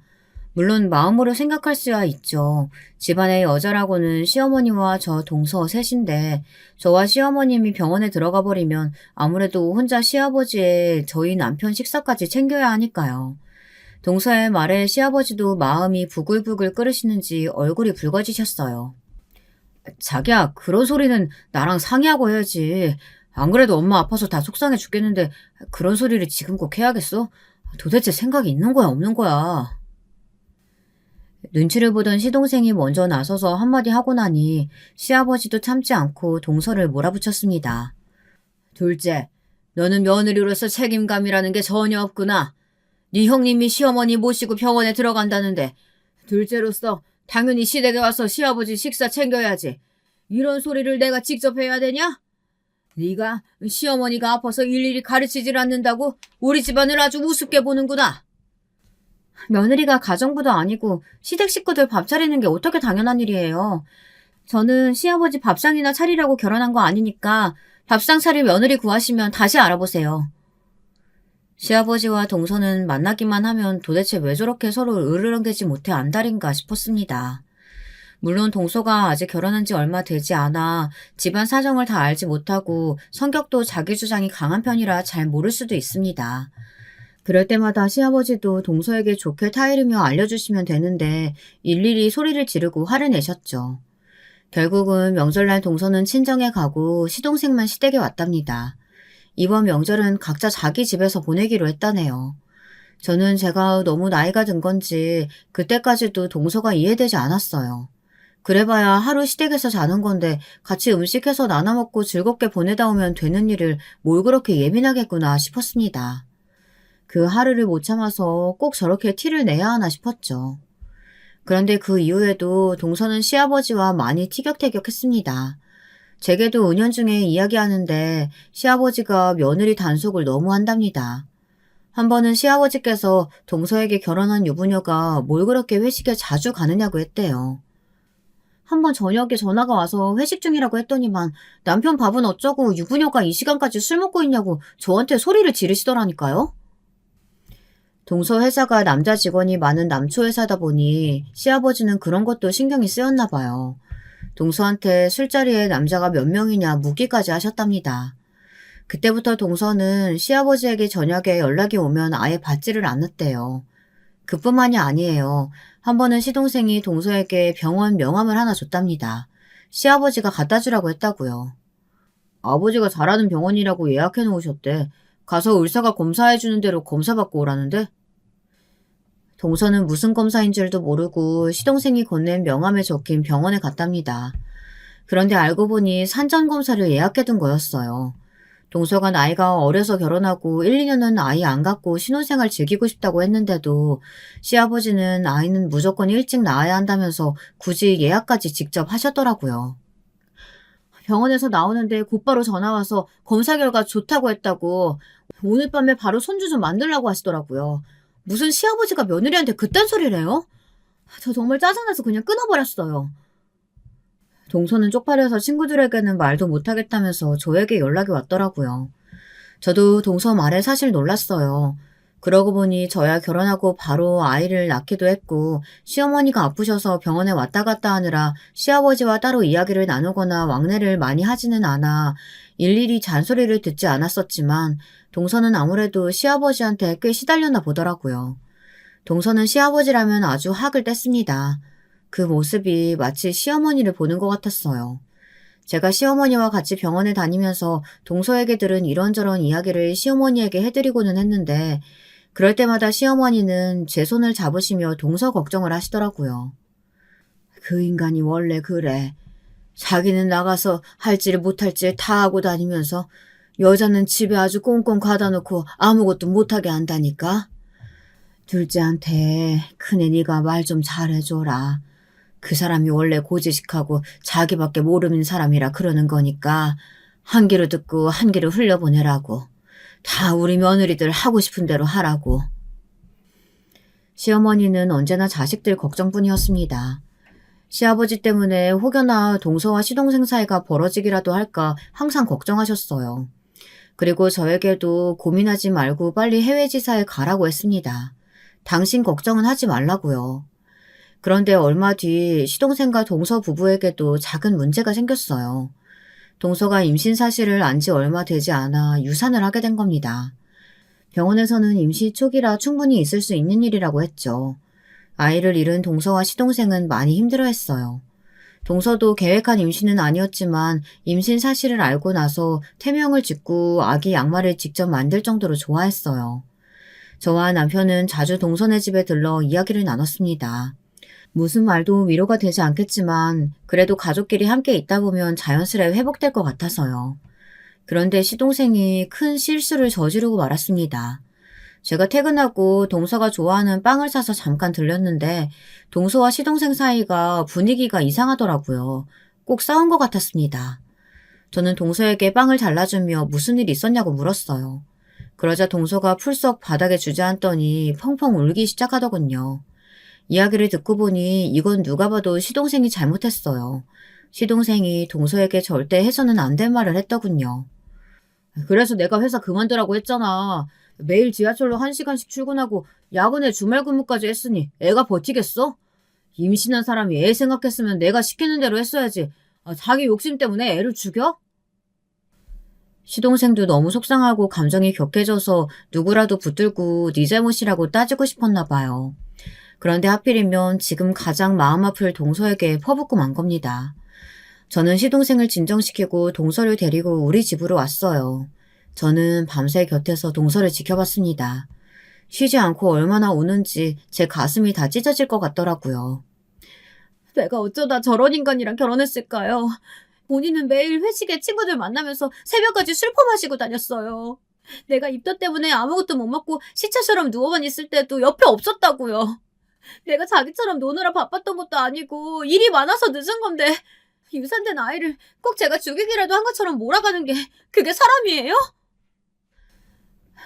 물론 마음으로 생각할 수야 있죠. 집안의 여자라고는 시어머니와 저 동서 셋인데 저와 시어머님이 병원에 들어가 버리면 아무래도 혼자 시아버지의 저희 남편 식사까지 챙겨야 하니까요. 동서의 말에 시아버지도 마음이 부글부글 끓으시는지 얼굴이 붉어지셨어요. 자기야, 그런 소리는 나랑 상의하고 해야지. 안 그래도 엄마 아파서 다 속상해 죽겠는데 그런 소리를 지금 꼭 해야겠어? 도대체 생각이 있는 거야, 없는 거야? 눈치를 보던 시동생이 먼저 나서서 한마디 하고 나니 시아버지도 참지 않고 동서를 몰아붙였습니다. 둘째, 너는 며느리로서 책임감이라는 게 전혀 없구나. 네 형님이 시어머니 모시고 병원에 들어간다는데 둘째로서 당연히 시댁에 와서 시아버지 식사 챙겨야지. 이런 소리를 내가 직접 해야 되냐? 네가 시어머니가 아파서 일일이 가르치질 않는다고 우리 집안을 아주 우습게 보는구나. 며느리가 가정부도 아니고 시댁 식구들 밥 차리는 게 어떻게 당연한 일이에요. 저는 시아버지 밥상이나 차리라고 결혼한 거 아니니까 밥상 차릴 며느리 구하시면 다시 알아보세요. 시아버지와 동서는 만나기만 하면 도대체 왜 저렇게 서로 으르렁대지 못해 안달인가 싶었습니다. 물론 동서가 아직 결혼한 지 얼마 되지 않아 집안 사정을 다 알지 못하고 성격도 자기 주장이 강한 편이라 잘 모를 수도 있습니다. 그럴 때마다 시아버지도 동서에게 좋게 타이르며 알려주시면 되는데 일일이 소리를 지르고 화를 내셨죠. 결국은 명절날 동서는 친정에 가고 시동생만 시댁에 왔답니다. 이번 명절은 각자 자기 집에서 보내기로 했다네요. 저는 제가 너무 나이가 든 건지 그때까지도 동서가 이해되지 않았어요. 그래봐야 하루 시댁에서 자는 건데 같이 음식해서 나눠 먹고 즐겁게 보내다 오면 되는 일을 뭘 그렇게 예민하겠구나 싶었습니다. 그 하루를 못 참아서 꼭 저렇게 티를 내야 하나 싶었죠. 그런데 그 이후에도 동서는 시아버지와 많이 티격태격했습니다. 제게도 은연중에 이야기하는데 시아버지가 며느리 단속을 너무 한답니다. 한 번은 시아버지께서 동서에게 결혼한 유부녀가 뭘 그렇게 회식에 자주 가느냐고 했대요. 한 번 저녁에 전화가 와서 회식 중이라고 했더니만 남편 밥은 어쩌고 유부녀가 이 시간까지 술 먹고 있냐고 저한테 소리를 지르시더라니까요. 동서 회사가 남자 직원이 많은 남초 회사다 보니 시아버지는 그런 것도 신경이 쓰였나 봐요. 동서한테 술자리에 남자가 몇 명이냐 묻기까지 하셨답니다. 그때부터 동서는 시아버지에게 저녁에 연락이 오면 아예 받지를 않았대요. 그뿐만이 아니에요. 한 번은 시동생이 동서에게 병원 명함을 하나 줬답니다. 시아버지가 갖다 주라고 했다고요. 아버지가 잘하는 병원이라고 예약해 놓으셨대. 가서 의사가 검사해주는 대로 검사받고 오라는데? 동서는 무슨 검사인 줄도 모르고 시동생이 건넨 명함에 적힌 병원에 갔답니다. 그런데 알고 보니 산전검사를 예약해둔 거였어요. 동서가 나이가 어려서 결혼하고 1, 2년은 아이 안 갖고 신혼생활 즐기고 싶다고 했는데도 시아버지는 아이는 무조건 일찍 낳아야 한다면서 굳이 예약까지 직접 하셨더라고요. 병원에서 나오는데 곧바로 전화와서 검사 결과 좋다고 했다고 오늘 밤에 바로 손주 좀 만들라고 하시더라고요. 무슨 시아버지가 며느리한테 그딴 소리를 해요? 저 정말 짜증나서 그냥 끊어버렸어요. 동서는 쪽팔려서 친구들에게는 말도 못하겠다면서 저에게 연락이 왔더라고요. 저도 동서 말에 사실 놀랐어요. 그러고 보니 저야 결혼하고 바로 아이를 낳기도 했고 시어머니가 아프셔서 병원에 왔다 갔다 하느라 시아버지와 따로 이야기를 나누거나 왕래를 많이 하지는 않아 일일이 잔소리를 듣지 않았었지만 동서는 아무래도 시아버지한테 꽤 시달렸나 보더라고요. 동서는 시아버지라면 아주 학을 뗐습니다. 그 모습이 마치 시어머니를 보는 것 같았어요. 제가 시어머니와 같이 병원에 다니면서 동서에게 들은 이런저런 이야기를 시어머니에게 해드리고는 했는데 그럴 때마다 시어머니는 제 손을 잡으시며 동서 걱정을 하시더라고요. 그 인간이 원래 그래. 자기는 나가서 할지를 못할지 다 하고 다니면서 여자는 집에 아주 꽁꽁 가다놓고 아무것도 못하게 한다니까. 둘째한테 큰애 네가 말 좀 잘해줘라. 그 사람이 원래 고지식하고 자기밖에 모르는 사람이라 그러는 거니까 한 귀로 듣고 한 귀로 흘려보내라고. 다 우리 며느리들 하고 싶은 대로 하라고. 시어머니는 언제나 자식들 걱정뿐이었습니다. 시아버지 때문에 혹여나 동서와 시동생 사이가 벌어지기라도 할까 항상 걱정하셨어요. 그리고 저에게도 고민하지 말고 빨리 해외 지사에 가라고 했습니다. 당신 걱정은 하지 말라고요. 그런데 얼마 뒤 시동생과 동서 부부에게도 작은 문제가 생겼어요. 동서가 임신 사실을 안 지 얼마 되지 않아 유산을 하게 된 겁니다. 병원에서는 임시 초기라 충분히 있을 수 있는 일이라고 했죠. 아이를 잃은 동서와 시동생은 많이 힘들어했어요. 동서도 계획한 임신은 아니었지만 임신 사실을 알고 나서 태명을 짓고 아기 양말을 직접 만들 정도로 좋아했어요. 저와 남편은 자주 동서네 집에 들러 이야기를 나눴습니다. 무슨 말도 위로가 되지 않겠지만 그래도 가족끼리 함께 있다 보면 자연스레 회복될 것 같아서요. 그런데 시동생이 큰 실수를 저지르고 말았습니다. 제가 퇴근하고 동서가 좋아하는 빵을 사서 잠깐 들렸는데 동서와 시동생 사이가 분위기가 이상하더라고요. 꼭 싸운 것 같았습니다. 저는 동서에게 빵을 잘라주며 무슨 일 있었냐고 물었어요. 그러자 동서가 풀썩 바닥에 주저앉더니 펑펑 울기 시작하더군요. 이야기를 듣고 보니 이건 누가 봐도 시동생이 잘못했어요. 시동생이 동서에게 절대 해서는 안 될 말을 했더군요. 그래서 내가 회사 그만두라고 했잖아. 매일 지하철로 1시간씩 출근하고 야근에 주말 근무까지 했으니 애가 버티겠어? 임신한 사람이 애 생각했으면 내가 시키는 대로 했어야지. 자기 욕심 때문에 애를 죽여? 시동생도 너무 속상하고 감정이 격해져서 누구라도 붙들고 네 잘못이라고 따지고 싶었나 봐요. 그런데 하필이면 지금 가장 마음 아플 동서에게 퍼붓고 만 겁니다. 저는 시동생을 진정시키고 동서를 데리고 우리 집으로 왔어요. 저는 밤새 곁에서 동서를 지켜봤습니다. 쉬지 않고 얼마나 우는지 제 가슴이 다 찢어질 것 같더라고요. 내가 어쩌다 저런 인간이랑 결혼했을까요? 본인은 매일 회식에 친구들 만나면서 새벽까지 술 퍼마시고 다녔어요. 내가 입덧 때문에 아무것도 못 먹고 시체처럼 누워만 있을 때도 옆에 없었다고요. 내가 자기처럼 노느라 바빴던 것도 아니고 일이 많아서 늦은 건데 유산된 아이를 꼭 제가 죽이기라도 한 것처럼 몰아가는 게 그게 사람이에요?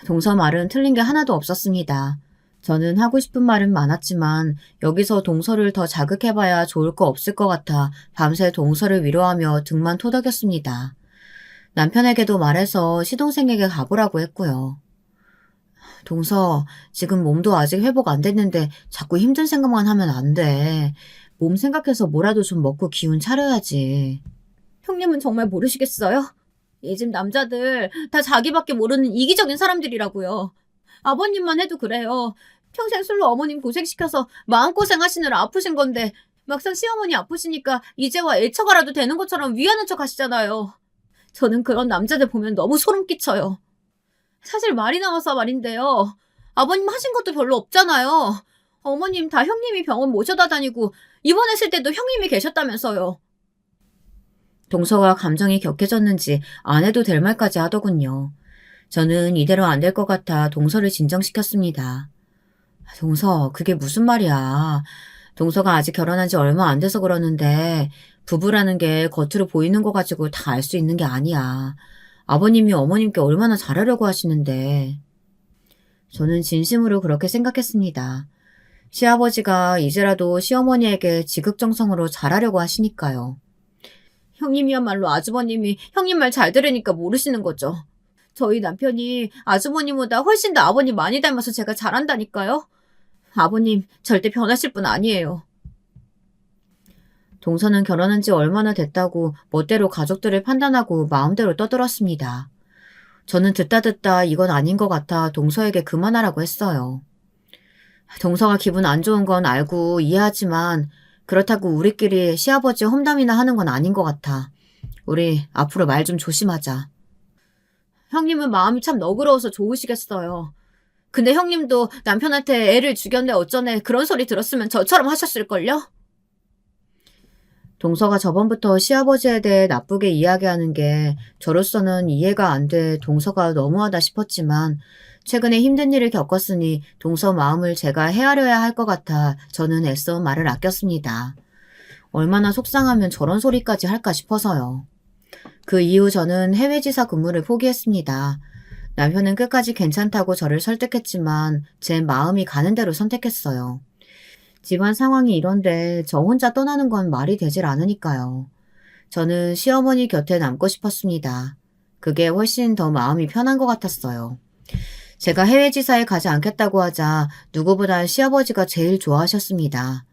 동서 말은 틀린 게 하나도 없었습니다. 저는 하고 싶은 말은 많았지만 여기서 동서를 더 자극해봐야 좋을 거 없을 것 같아 밤새 동서를 위로하며 등만 토닥였습니다. 남편에게도 말해서 시동생에게 가보라고 했고요. 동서, 지금 몸도 아직 회복 안 됐는데 자꾸 힘든 생각만 하면 안 돼. 몸 생각해서 뭐라도 좀 먹고 기운 차려야지. 형님은 정말 모르시겠어요? 요즘 남자들 다 자기밖에 모르는 이기적인 사람들이라고요. 아버님만 해도 그래요. 평생 술로 어머님 고생시켜서 마음고생 하시느라 아프신 건데 막상 시어머니 아프시니까 이제와 애처가라도 되는 것처럼 위하는 척 하시잖아요. 저는 그런 남자들 보면 너무 소름 끼쳐요. 사실 말이 나와서 말인데요. 아버님 하신 것도 별로 없잖아요. 어머님 다 형님이 병원 모셔다 다니고 입원했을 때도 형님이 계셨다면서요. 동서가 감정이 격해졌는지 안 해도 될 말까지 하더군요. 저는 이대로 안 될 것 같아 동서를 진정시켰습니다. 동서, 그게 무슨 말이야. 동서가 아직 결혼한 지 얼마 안 돼서 그러는데 부부라는 게 겉으로 보이는 거 가지고 다 알 수 있는 게 아니야. 아버님이 어머님께 얼마나 잘하려고 하시는데. 저는 진심으로 그렇게 생각했습니다. 시아버지가 이제라도 시어머니에게 지극정성으로 잘하려고 하시니까요. 형님이야말로 아주버님이 형님 말 잘 들으니까 모르시는 거죠. 저희 남편이 아주버님보다 훨씬 더 아버님 많이 닮아서 제가 잘한다니까요. 아버님 절대 변하실 분 아니에요. 동서는 결혼한 지 얼마나 됐다고 멋대로 가족들을 판단하고 마음대로 떠들었습니다. 저는 듣다 이건 아닌 것 같아 동서에게 그만하라고 했어요. 동서가 기분 안 좋은 건 알고 이해하지만 그렇다고 우리끼리 시아버지 험담이나 하는 건 아닌 것 같아. 우리 앞으로 말 좀 조심하자. 형님은 마음이 참 너그러워서 좋으시겠어요. 근데 형님도 남편한테 애를 죽였네 어쩌네 그런 소리 들었으면 저처럼 하셨을걸요? 동서가 저번부터 시아버지에 대해 나쁘게 이야기하는 게 저로서는 이해가 안 돼 동서가 너무하다 싶었지만 최근에 힘든 일을 겪었으니 동서 마음을 제가 헤아려야 할 것 같아 저는 애써 말을 아꼈습니다. 얼마나 속상하면 저런 소리까지 할까 싶어서요. 그 이후 저는 해외지사 근무를 포기했습니다. 남편은 끝까지 괜찮다고 저를 설득했지만 제 마음이 가는 대로 선택했어요. 집안 상황이 이런데 저 혼자 떠나는 건 말이 되질 않으니까요. 저는 시어머니 곁에 남고 싶었습니다. 그게 훨씬 더 마음이 편한 것 같았어요. 제가 해외지사에 가지 않겠다고 하자 누구보다 시아버지가 제일 좋아하셨습니다.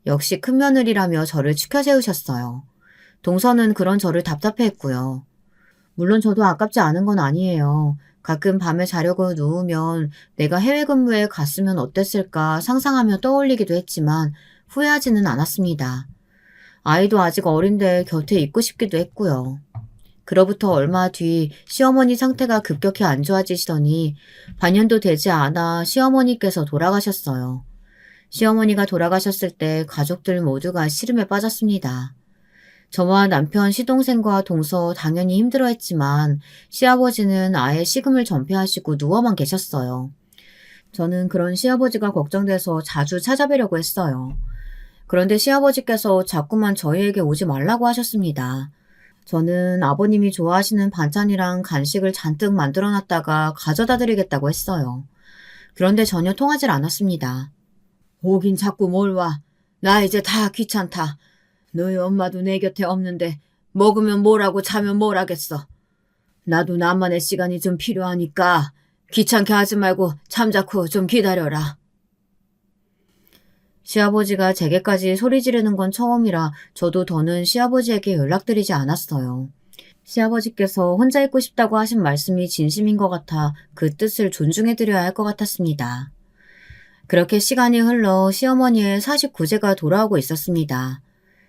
역시 큰며느리라며 저를 치켜세우셨어요. 동서는 그런 저를 답답해했고요. 물론 저도 아깝지 않은 건 아니에요. 가끔 밤에 자려고 누우면 내가 해외 근무에 갔으면 어땠을까 상상하며 떠올리기도 했지만 후회하지는 않았습니다. 아이도 아직 어린데 곁에 있고 싶기도 했고요. 그로부터 얼마 뒤 시어머니 상태가 급격히 안 좋아지시더니 반년도 되지 않아 시어머니께서 돌아가셨어요. 시어머니가 돌아가셨을 때 가족들 모두가 시름에 빠졌습니다. 저와 남편 시동생과 동서 당연히 힘들어했지만 시아버지는 아예 식음을 전폐하시고 누워만 계셨어요. 저는 그런 시아버지가 걱정돼서 자주 찾아뵈려고 했어요. 그런데 시아버지께서 자꾸만 저희에게 오지 말라고 하셨습니다. 저는 아버님이 좋아하시는 반찬이랑 간식을 잔뜩 만들어놨다가 가져다 드리겠다고 했어요. 그런데 전혀 통하질 않았습니다. 오긴 자꾸 뭘 와. 나 이제 다 귀찮다. 너희 엄마도 내 곁에 없는데 먹으면 뭐라고 자면 뭘 하겠어. 나도 나만의 시간이 좀 필요하니까 귀찮게 하지 말고 잠자코 좀 기다려라. 시아버지가 제게까지 소리 지르는 건 처음이라 저도 더는 시아버지에게 연락드리지 않았어요. 시아버지께서 혼자 있고 싶다고 하신 말씀이 진심인 것 같아 그 뜻을 존중해드려야 할 것 같았습니다. 그렇게 시간이 흘러 시어머니의 49제가 돌아오고 있었습니다.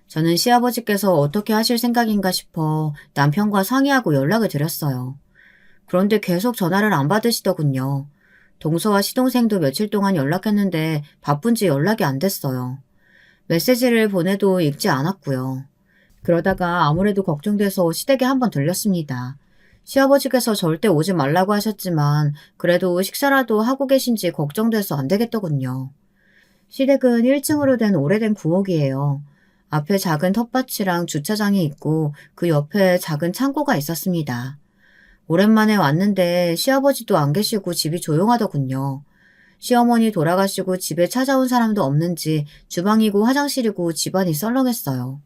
저는 시아버지께서 어떻게 하실 생각인가 싶어 남편과 상의하고 연락을 드렸어요. 그런데 계속 전화를 안 받으시더군요. 동서와 시동생도 며칠 동안 연락했는데 바쁜지 연락이 안 됐어요. 메시지를 보내도 읽지 않았고요. 그러다가 아무래도 걱정돼서 시댁에 한번 들렸습니다. 시아버지께서 절대 오지 말라고 하셨지만 그래도 식사라도 하고 계신지 걱정돼서 안 되겠더군요. 시댁은 1층으로 된 오래된 부엌이에요. 앞에 작은 텃밭이랑 주차장이 있고 그 옆에 작은 창고가 있었습니다. 오랜만에 왔는데 시아버지도 안 계시고 집이 조용하더군요. 시어머니 돌아가시고 집에 찾아온 사람도 없는지 주방이고 화장실이고 집안이 썰렁했어요.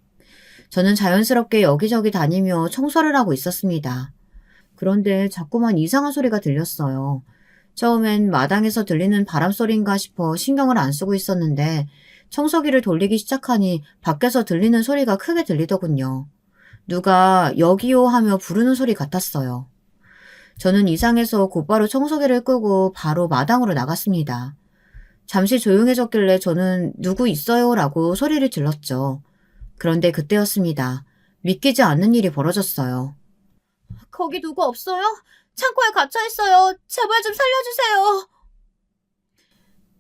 저는 자연스럽게 여기저기 다니며 청소를 하고 있었습니다. 그런데 자꾸만 이상한 소리가 들렸어요. 처음엔 마당에서 들리는 바람소리인가 싶어 신경을 안 쓰고 있었는데 청소기를 돌리기 시작하니 밖에서 들리는 소리가 크게 들리더군요. 누가 여기요 하며 부르는 소리 같았어요. 저는 이상해서 곧바로 청소기를 끄고 바로 마당으로 나갔습니다. 잠시 조용해졌길래 저는 누구 있어요? 라고 소리를 질렀죠. 그런데 그때였습니다. 믿기지 않는 일이 벌어졌어요. 거기 누구 없어요? 창고에 갇혀있어요. 제발 좀 살려주세요.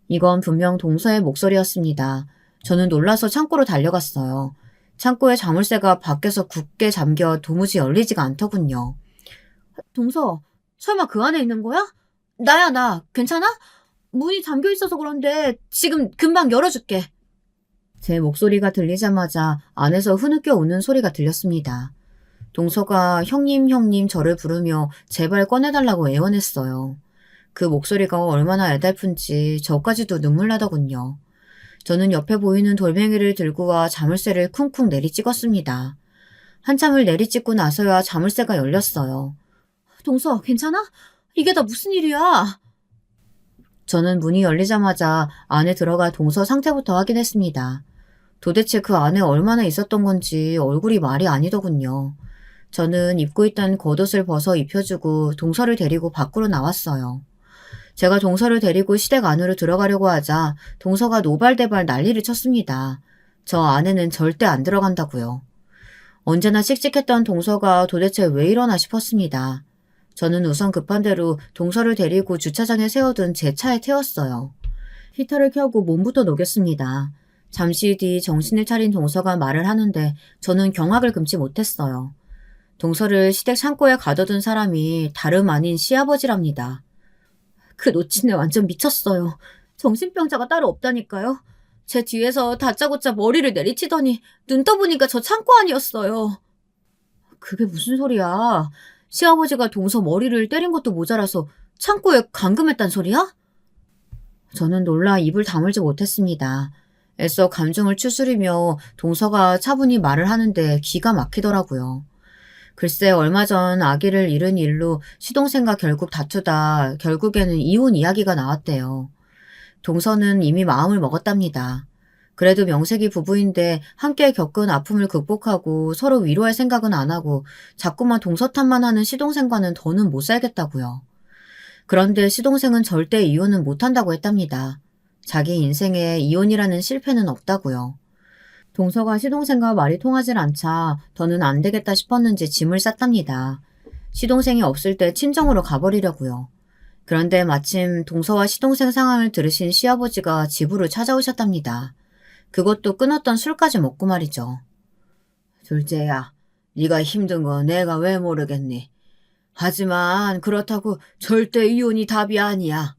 이건 분명 동서의 목소리였습니다. 저는 놀라서 창고로 달려갔어요. 창고에 자물쇠가 밖에서 굳게 잠겨 도무지 열리지가 않더군요. 동서, 설마 그 안에 있는 거야? 나야, 나. 괜찮아? 문이 잠겨 있어서 그런데 지금 금방 열어줄게. 제 목소리가 들리자마자 안에서 흐느껴 우는 소리가 들렸습니다. 동서가 형님 저를 부르며 제발 꺼내달라고 애원했어요. 그 목소리가 얼마나 애달픈지 저까지도 눈물 나더군요. 저는 옆에 보이는 돌멩이를 들고 와 자물쇠를 쿵쿵 내리찍었습니다. 한참을 내리찍고 나서야 자물쇠가 열렸어요. 동서, 괜찮아? 이게 다 무슨 일이야? 저는 문이 열리자마자 안에 들어가 동서 상태부터 확인했습니다. 도대체 그 안에 얼마나 있었던 건지 얼굴이 말이 아니더군요. 저는 입고 있던 겉옷을 벗어 입혀주고 동서를 데리고 밖으로 나왔어요. 제가 동서를 데리고 시댁 안으로 들어가려고 하자 동서가 노발대발 난리를 쳤습니다. 저 안에는 절대 안 들어간다고요. 언제나 씩씩했던 동서가 도대체 왜 이러나 싶었습니다. 저는 우선 급한 대로 동서를 데리고 주차장에 세워둔 제 차에 태웠어요. 히터를 켜고 몸부터 녹였습니다. 잠시 뒤 정신을 차린 동서가 말을 하는데 저는 경악을 금치 못했어요. 동서를 시댁 창고에 가둬둔 사람이 다름 아닌 시아버지랍니다. 그 노친애 완전 미쳤어요. 정신병자가 따로 없다니까요. 제 뒤에서 다짜고짜 머리를 내리치더니 눈 떠보니까 저 창고 안이었어요. 그게 무슨 소리야. 시아버지가 동서 머리를 때린 것도 모자라서 창고에 감금했단 소리야? 저는 놀라 입을 다물지 못했습니다. 애써 감정을 추스리며 동서가 차분히 말을 하는데 기가 막히더라고요. 글쎄 얼마 전 아기를 잃은 일로 시동생과 결국 다투다 결국에는 이혼 이야기가 나왔대요. 동서는 이미 마음을 먹었답니다. 그래도 명색이 부부인데 함께 겪은 아픔을 극복하고 서로 위로할 생각은 안 하고 자꾸만 동서 탓만 하는 시동생과는 더는 못 살겠다고요. 그런데 시동생은 절대 이혼은 못한다고 했답니다. 자기 인생에 이혼이라는 실패는 없다고요. 동서가 시동생과 말이 통하질 않자 더는 안 되겠다 싶었는지 짐을 쌌답니다. 시동생이 없을 때 친정으로 가버리려고요. 그런데 마침 동서와 시동생 상황을 들으신 시아버지가 집으로 찾아오셨답니다. 그것도 끊었던 술까지 먹고 말이죠. 둘째야, 네가 힘든 거 내가 왜 모르겠니? 하지만 그렇다고 절대 이혼이 답이 아니야.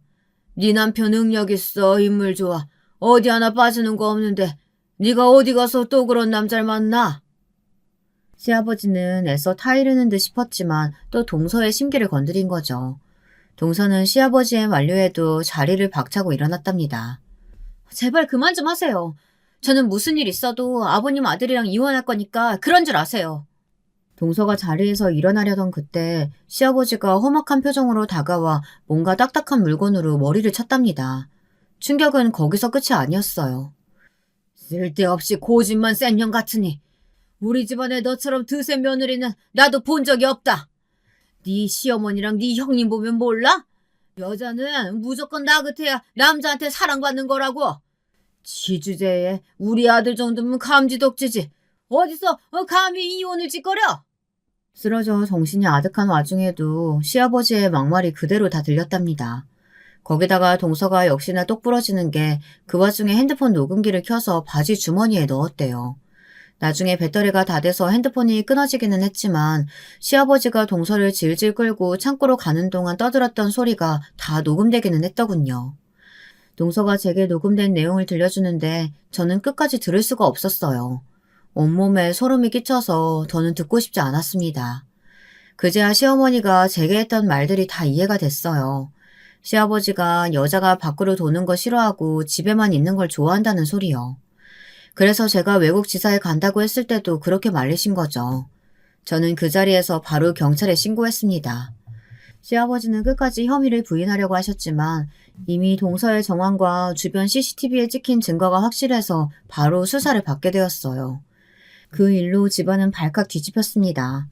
네 남편 능력 있어, 인물 좋아. 어디 하나 빠지는 거 없는데 네가 어디 가서 또 그런 남자를 만나? 시아버지는 애써 타이르는 듯 싶었지만 또 동서의 심기를 건드린 거죠. 동서는 시아버지의 만류에도 자리를 박차고 일어났답니다. 제발 그만 좀 하세요. 저는 무슨 일 있어도 아버님 아들이랑 이혼할 거니까 그런 줄 아세요. 동서가 자리에서 일어나려던 그때 시아버지가 험악한 표정으로 다가와 뭔가 딱딱한 물건으로 머리를 쳤답니다. 충격은 거기서 끝이 아니었어요. 쓸데없이 고집만 센 년 같으니 우리 집안에 너처럼 드센 며느리는 나도 본 적이 없다. 네 시어머니랑 네 형님 보면 몰라? 여자는 무조건 나긋해야 남자한테 사랑받는 거라고. 지 주제에 우리 아들 정도면 감지덕지지. 어디서 감히 이혼을 짓거려? 쓰러져 정신이 아득한 와중에도 시아버지의 막말이 그대로 다 들렸답니다. 거기다가 동서가 역시나 똑 부러지는 게 그 와중에 핸드폰 녹음기를 켜서 바지 주머니에 넣었대요. 나중에 배터리가 다 돼서 핸드폰이 끊어지기는 했지만 시아버지가 동서를 질질 끌고 창고로 가는 동안 떠들었던 소리가 다 녹음되기는 했더군요. 동서가 제게 녹음된 내용을 들려주는데 저는 끝까지 들을 수가 없었어요. 온몸에 소름이 끼쳐서 더는 듣고 싶지 않았습니다. 그제야 시어머니가 제게 했던 말들이 다 이해가 됐어요. 시아버지가 여자가 밖으로 도는 거 싫어하고 집에만 있는 걸 좋아한다는 소리요. 그래서 제가 외국 지사에 간다고 했을 때도 그렇게 말리신 거죠. 저는 그 자리에서 바로 경찰에 신고했습니다. 시아버지는 끝까지 혐의를 부인하려고 하셨지만 이미 동서의 정황과 주변 CCTV에 찍힌 증거가 확실해서 바로 수사를 받게 되었어요. 그 일로 집안은 발칵 뒤집혔습니다.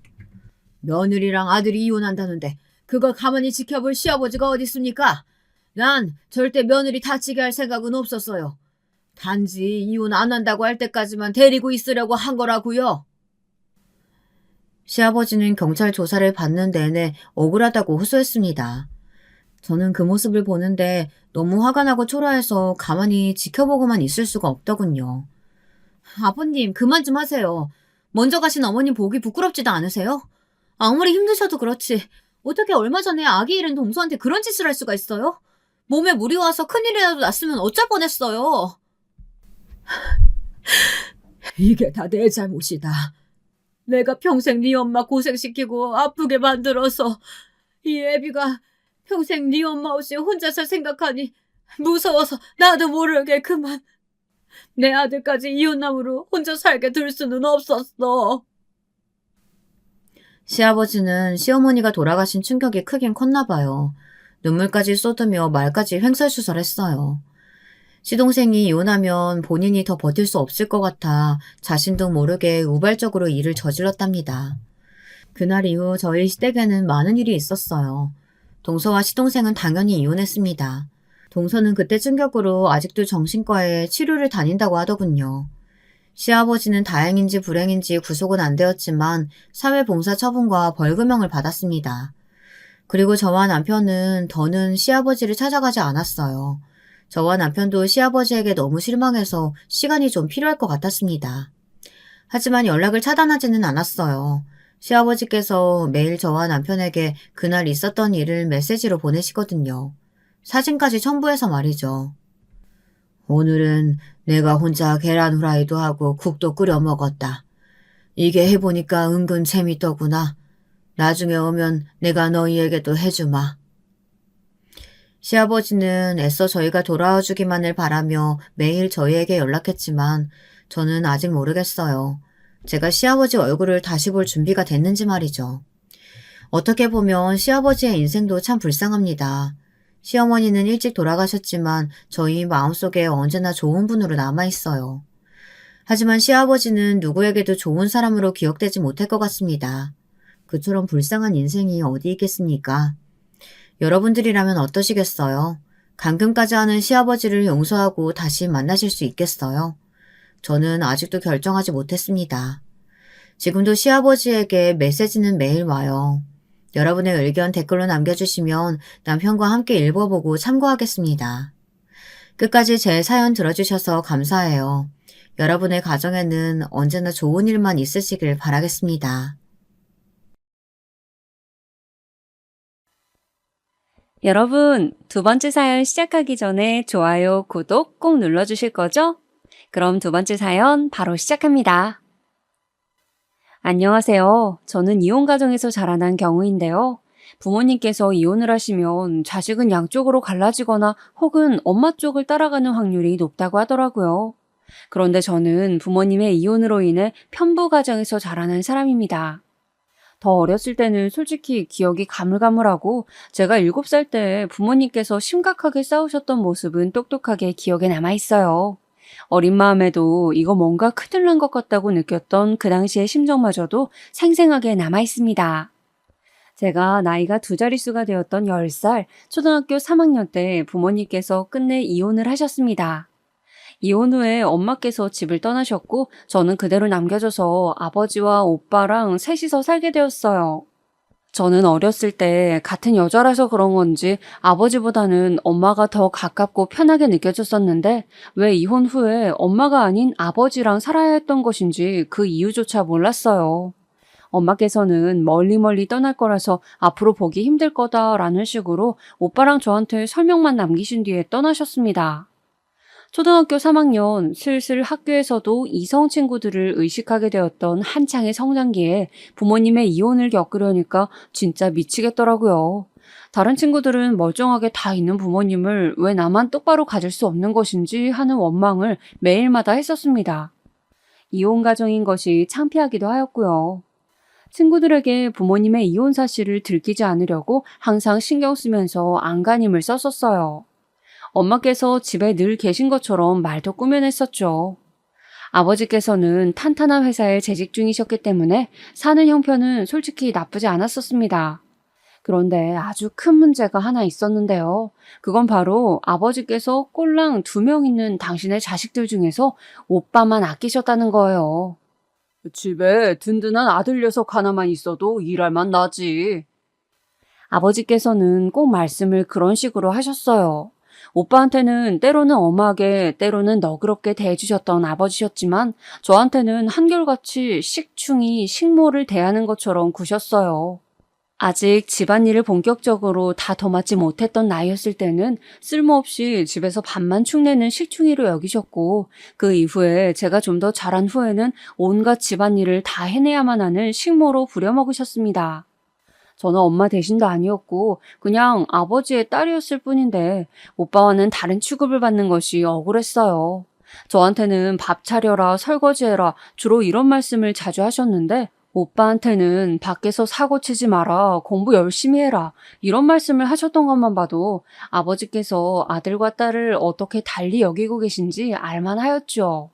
며느리랑 아들이 이혼한다는데 그걸 가만히 지켜볼 시아버지가 어디 있습니까? 난 절대 며느리 다치게 할 생각은 없었어요. 단지 이혼 안 한다고 할 때까지만 데리고 있으려고 한 거라고요. 시아버지는 경찰 조사를 받는 내내 억울하다고 호소했습니다. 저는 그 모습을 보는데 너무 화가 나고 초라해서 가만히 지켜보고만 있을 수가 없더군요. 아버님, 그만 좀 하세요. 먼저 가신 어머님 보기 부끄럽지도 않으세요? 아무리 힘드셔도 그렇지 어떻게 얼마 전에 아기 잃은 동서한테 그런 짓을 할 수가 있어요? 몸에 물이 와서 큰일이라도 났으면 어쩔 뻔했어요. 이게 다 내 잘못이다. 내가 평생 네 엄마 고생시키고 아프게 만들어서 이 애비가 평생 네 엄마 없이 혼자 살 생각하니 무서워서 나도 모르게 그만. 내 아들까지 이혼남으로 혼자 살게 둘 수는 없었어. 시아버지는 시어머니가 돌아가신 충격이 크긴 컸나 봐요. 눈물까지 쏟으며 말까지 횡설수설했어요. 시동생이 이혼하면 본인이 더 버틸 수 없을 것 같아 자신도 모르게 우발적으로 일을 저질렀답니다. 그날 이후 저희 시댁에는 많은 일이 있었어요. 동서와 시동생은 당연히 이혼했습니다. 동서는 그때 충격으로 아직도 정신과에 치료를 다닌다고 하더군요. 시아버지는 다행인지 불행인지 구속은 안 되었지만 사회봉사 처분과 벌금형을 받았습니다. 그리고 저와 남편은 더는 시아버지를 찾아가지 않았어요. 저와 남편도 시아버지에게 너무 실망해서 시간이 좀 필요할 것 같았습니다. 하지만 연락을 차단하지는 않았어요. 시아버지께서 매일 저와 남편에게 그날 있었던 일을 메시지로 보내시거든요. 사진까지 첨부해서 말이죠. 오늘은 내가 혼자 계란 후라이도 하고 국도 끓여 먹었다. 이게 해보니까 은근 재밌더구나. 나중에 오면 내가 너희에게도 해주마. 시아버지는 애써 저희가 돌아와 주기만을 바라며 매일 저희에게 연락했지만 저는 아직 모르겠어요. 제가 시아버지 얼굴을 다시 볼 준비가 됐는지 말이죠. 어떻게 보면 시아버지의 인생도 참 불쌍합니다. 시어머니는 일찍 돌아가셨지만 저희 마음속에 언제나 좋은 분으로 남아있어요. 하지만 시아버지는 누구에게도 좋은 사람으로 기억되지 못할 것 같습니다. 그처럼 불쌍한 인생이 어디 있겠습니까? 여러분들이라면 어떠시겠어요? 감금까지 하는 시아버지를 용서하고 다시 만나실 수 있겠어요? 저는 아직도 결정하지 못했습니다. 지금도 시아버지에게 메시지는 매일 와요. 여러분의 의견 댓글로 남겨주시면 남편과 함께 읽어보고 참고하겠습니다. 끝까지 제 사연 들어주셔서 감사해요. 여러분의 가정에는 언제나 좋은 일만 있으시길 바라겠습니다. 여러분, 두 번째 사연 시작하기 전에 좋아요, 구독 꼭 눌러주실 거죠? 그럼 두 번째 사연 바로 시작합니다. 안녕하세요. 저는 이혼 가정에서 자라난 경우인데요. 부모님께서 이혼을 하시면 자식은 양쪽으로 갈라지거나 혹은 엄마 쪽을 따라가는 확률이 높다고 하더라고요. 그런데 저는 부모님의 이혼으로 인해 편부 가정에서 자라난 사람입니다. 더 어렸을 때는 솔직히 기억이 가물가물하고 제가 7살 때 부모님께서 심각하게 싸우셨던 모습은 똑똑하게 기억에 남아있어요. 어린 마음에도 이거 뭔가 큰일 난 것 같다고 느꼈던 그 당시의 심정마저도 생생하게 남아있습니다. 제가 나이가 두 자릿수가 되었던 10살, 초등학교 3학년 때 부모님께서 끝내 이혼을 하셨습니다. 이혼 후에 엄마께서 집을 떠나셨고 저는 그대로 남겨져서 아버지와 오빠랑 셋이서 살게 되었어요. 저는 어렸을 때 같은 여자라서 그런 건지 아버지보다는 엄마가 더 가깝고 편하게 느껴졌었는데 왜 이혼 후에 엄마가 아닌 아버지랑 살아야 했던 것인지 그 이유조차 몰랐어요. 엄마께서는 멀리 떠날 거라서 앞으로 보기 힘들 거다라는 식으로 오빠랑 저한테 설명만 남기신 뒤에 떠나셨습니다. 초등학교 3학년 슬슬 학교에서도 이성 친구들을 의식하게 되었던 한창의 성장기에 부모님의 이혼을 겪으려니까 진짜 미치겠더라고요. 다른 친구들은 멀쩡하게 다 있는 부모님을 왜 나만 똑바로 가질 수 없는 것인지 하는 원망을 매일마다 했었습니다. 이혼 가정인 것이 창피하기도 하였고요. 친구들에게 부모님의 이혼 사실을 들키지 않으려고 항상 신경 쓰면서 안간힘을 썼었어요. 엄마께서 집에 늘 계신 것처럼 말도 꾸며냈었죠. 아버지께서는 탄탄한 회사에 재직 중이셨기 때문에 사는 형편은 솔직히 나쁘지 않았었습니다. 그런데 아주 큰 문제가 하나 있었는데요. 그건 바로 아버지께서 꼴랑 2명 있는 당신의 자식들 중에서 오빠만 아끼셨다는 거예요. 집에 든든한 아들 녀석 하나만 있어도 일할 만 나지. 아버지께서는 꼭 말씀을 그런 식으로 하셨어요. 오빠한테는 때로는 엄하게 때로는 너그럽게 대해주셨던 아버지셨지만 저한테는 한결같이 식충이 식모를 대하는 것처럼 구셨어요. 아직 집안일을 본격적으로 다 도맡지 못했던 나이였을 때는 쓸모없이 집에서 밥만 축내는 식충이로 여기셨고 그 이후에 제가 좀 더 자란 후에는 온갖 집안일을 다 해내야만 하는 식모로 부려먹으셨습니다. 저는 엄마 대신도 아니었고 그냥 아버지의 딸이었을 뿐인데 오빠와는 다른 취급을 받는 것이 억울했어요. 저한테는 밥 차려라, 설거지해라, 주로 이런 말씀을 자주 하셨는데, 오빠한테는 밖에서 사고 치지 마라, 공부 열심히 해라, 이런 말씀을 하셨던 것만 봐도 아버지께서 아들과 딸을 어떻게 달리 여기고 계신지 알만하였죠.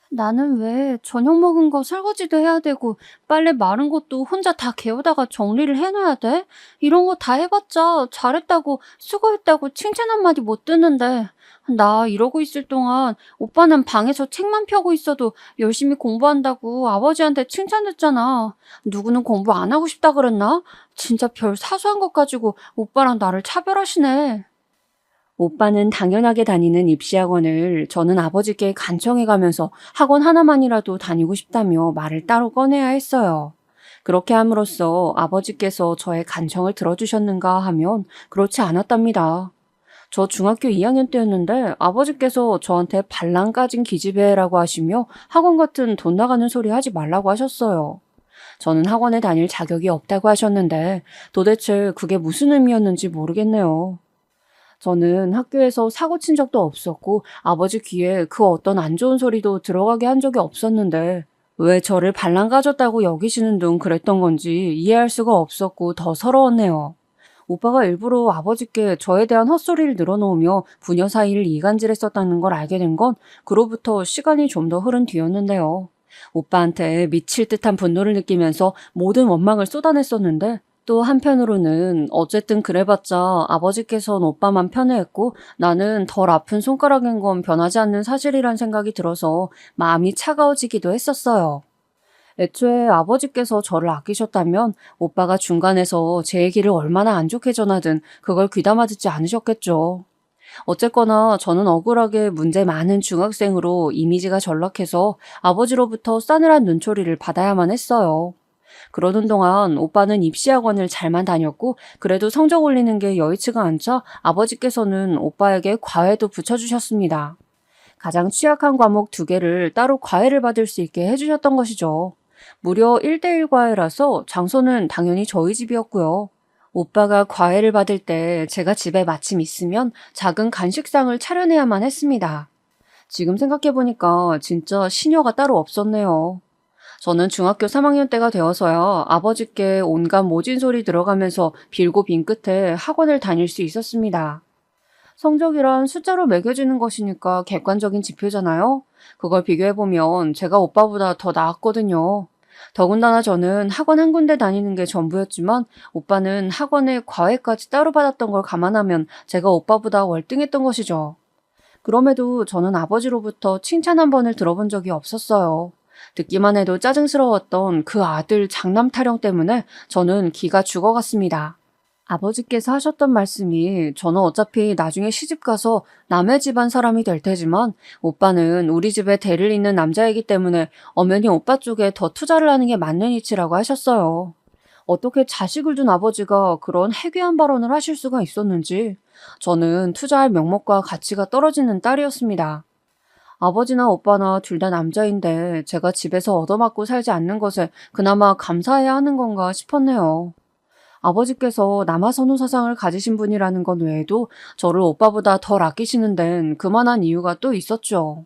나는 왜 저녁 먹은 거 설거지도 해야 되고 빨래 마른 것도 혼자 다 개우다가 정리를 해놔야 돼? 이런 거 다 해봤자 잘했다고 수고했다고 칭찬 한마디 못 듣는데 나 이러고 있을 동안 오빠는 방에서 책만 펴고 있어도 열심히 공부한다고 아버지한테 칭찬 듣잖아. 누구는 공부 안 하고 싶다 그랬나? 진짜 별 사소한 것 가지고 오빠랑 나를 차별하시네. 오빠는 당연하게 다니는 입시학원을 저는 아버지께 간청해가면서 학원 하나만이라도 다니고 싶다며 말을 따로 꺼내야 했어요. 그렇게 함으로써 아버지께서 저의 간청을 들어주셨는가 하면 그렇지 않았답니다. 저 중학교 2학년 때였는데 아버지께서 저한테 발랑 까진 기집애라고 하시며 학원 같은 돈 나가는 소리 하지 말라고 하셨어요. 저는 학원에 다닐 자격이 없다고 하셨는데 도대체 그게 무슨 의미였는지 모르겠네요. 저는 학교에서 사고 친 적도 없었고 아버지 귀에 그 어떤 안 좋은 소리도 들어가게 한 적이 없었는데 왜 저를 발랑 까졌다고 여기시는 둥 그랬던 건지 이해할 수가 없었고 더 서러웠네요. 오빠가 일부러 아버지께 저에 대한 헛소리를 늘어놓으며 부녀 사이를 이간질했었다는 걸 알게 된 건 그로부터 시간이 좀 더 흐른 뒤였는데요. 오빠한테 미칠 듯한 분노를 느끼면서 모든 원망을 쏟아냈었는데 또 한편으로는 어쨌든 그래봤자 아버지께선 오빠만 편애했고 나는 덜 아픈 손가락인 건 변하지 않는 사실이란 생각이 들어서 마음이 차가워지기도 했었어요. 애초에 아버지께서 저를 아끼셨다면 오빠가 중간에서 제 얘기를 얼마나 안 좋게 전하든 그걸 귀담아 듣지 않으셨겠죠. 어쨌거나 저는 억울하게 문제 많은 중학생으로 이미지가 전락해서 아버지로부터 싸늘한 눈초리를 받아야만 했어요. 그러는 동안 오빠는 입시학원을 잘만 다녔고 그래도 성적 올리는 게 여의치가 않자 아버지께서는 오빠에게 과외도 붙여주셨습니다. 가장 취약한 과목 2개를 따로 과외를 받을 수 있게 해주셨던 것이죠. 무려 1대1 과외라서 장소는 당연히 저희 집이었고요. 오빠가 과외를 받을 때 제가 집에 마침 있으면 작은 간식상을 차려내야만 했습니다. 지금 생각해보니까 진짜 시녀가 따로 없었네요. 저는 중학교 3학년 때가 되어서야 아버지께 온갖 모진 소리 들어가면서 빌고 빈 끝에 학원을 다닐 수 있었습니다. 성적이란 숫자로 매겨지는 것이니까 객관적인 지표잖아요. 그걸 비교해보면 제가 오빠보다 더 나았거든요. 더군다나 저는 학원 한 군데 다니는 게 전부였지만 오빠는 학원에 과외까지 따로 받았던 걸 감안하면 제가 오빠보다 월등했던 것이죠. 그럼에도 저는 아버지로부터 칭찬 한 번을 들어본 적이 없었어요. 듣기만 해도 짜증스러웠던 그 아들 장남 타령 때문에 저는 기가 죽어갔습니다. 아버지께서 하셨던 말씀이 저는 어차피 나중에 시집가서 남의 집안 사람이 될 테지만 오빠는 우리 집에 대를 잇는 남자이기 때문에 엄연히 오빠 쪽에 더 투자를 하는 게 맞는 이치라고 하셨어요. 어떻게 자식을 둔 아버지가 그런 해괴한 발언을 하실 수가 있었는지 저는 투자할 명목과 가치가 떨어지는 딸이었습니다. 아버지나 오빠나 둘 다 남자인데 제가 집에서 얻어맞고 살지 않는 것에 그나마 감사해야 하는 건가 싶었네요. 아버지께서 남아선호 사상을 가지신 분이라는 것 외에도 저를 오빠보다 덜 아끼시는 데는 그만한 이유가 또 있었죠.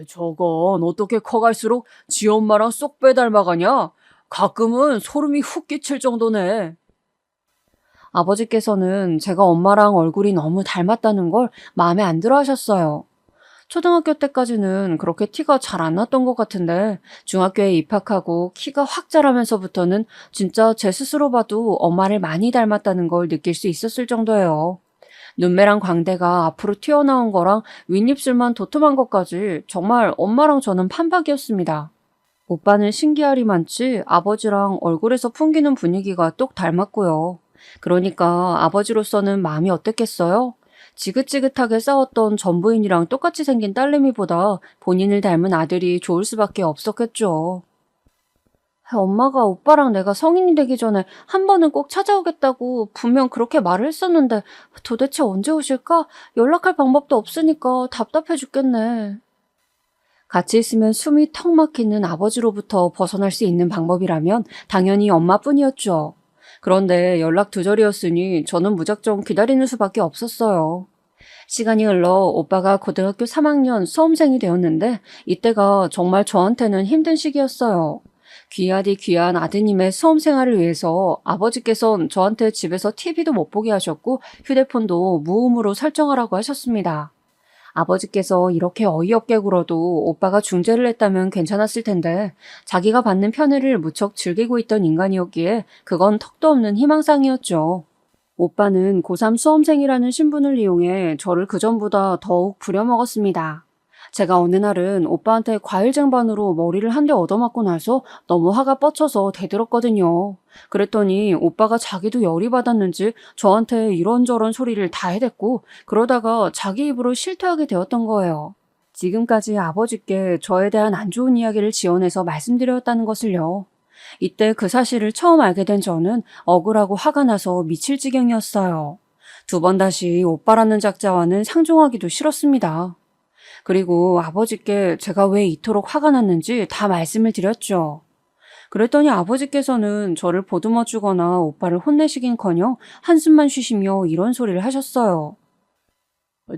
저건 어떻게 커갈수록 지 엄마랑 쏙 빼닮아가냐? 가끔은 소름이 훅 끼칠 정도네. 아버지께서는 제가 엄마랑 얼굴이 너무 닮았다는 걸 마음에 안 들어 하셨어요. 초등학교 때까지는 그렇게 티가 잘 안 났던 것 같은데 중학교에 입학하고 키가 확 자라면서부터는 진짜 제 스스로 봐도 엄마를 많이 닮았다는 걸 느낄 수 있었을 정도예요. 눈매랑 광대가 앞으로 튀어나온 거랑 윗입술만 도톰한 것까지 정말 엄마랑 저는 판박이었습니다. 오빠는 신기하리만치 아버지랑 얼굴에서 풍기는 분위기가 똑 닮았고요. 그러니까 아버지로서는 마음이 어땠겠어요? 지긋지긋하게 싸웠던 전부인이랑 똑같이 생긴 딸내미보다 본인을 닮은 아들이 좋을 수밖에 없었겠죠. 엄마가 오빠랑 내가 성인이 되기 전에 한 번은 꼭 찾아오겠다고 분명 그렇게 말을 했었는데 도대체 언제 오실까? 연락할 방법도 없으니까 답답해 죽겠네. 같이 있으면 숨이 턱 막히는 아버지로부터 벗어날 수 있는 방법이라면 당연히 엄마뿐이었죠. 그런데 연락 두절이었으니 저는 무작정 기다리는 수밖에 없었어요. 시간이 흘러 오빠가 고등학교 3학년 수험생이 되었는데 이때가 정말 저한테는 힘든 시기였어요. 귀하디 귀한 아드님의 수험 생활을 위해서 아버지께선 저한테 집에서 TV도 못 보게 하셨고 휴대폰도 무음으로 설정하라고 하셨습니다. 아버지께서 이렇게 어이없게 굴어도 오빠가 중재를 했다면 괜찮았을 텐데 자기가 받는 편애를 무척 즐기고 있던 인간이었기에 그건 턱도 없는 희망상이었죠. 오빠는 고3 수험생이라는 신분을 이용해 저를 그전보다 더욱 부려먹었습니다. 제가 어느 날은 오빠한테 과일 쟁반으로 머리를 한 대 얻어맞고 나서 너무 화가 뻗쳐서 대들었거든요. 그랬더니 오빠가 자기도 열이 받았는지 저한테 이런저런 소리를 다 해댔고 그러다가 자기 입으로 실토하게 되었던 거예요. 지금까지 아버지께 저에 대한 안 좋은 이야기를 지어내서 말씀드렸다는 것을요. 이때 그 사실을 처음 알게 된 저는 억울하고 화가 나서 미칠 지경이었어요. 두 번 다시 오빠라는 작자와는 상종하기도 싫었습니다. 그리고 아버지께 제가 왜 이토록 화가 났는지 다 말씀을 드렸죠. 그랬더니 아버지께서는 저를 보듬어 주거나 오빠를 혼내시긴커녕 한숨만 쉬시며 이런 소리를 하셨어요.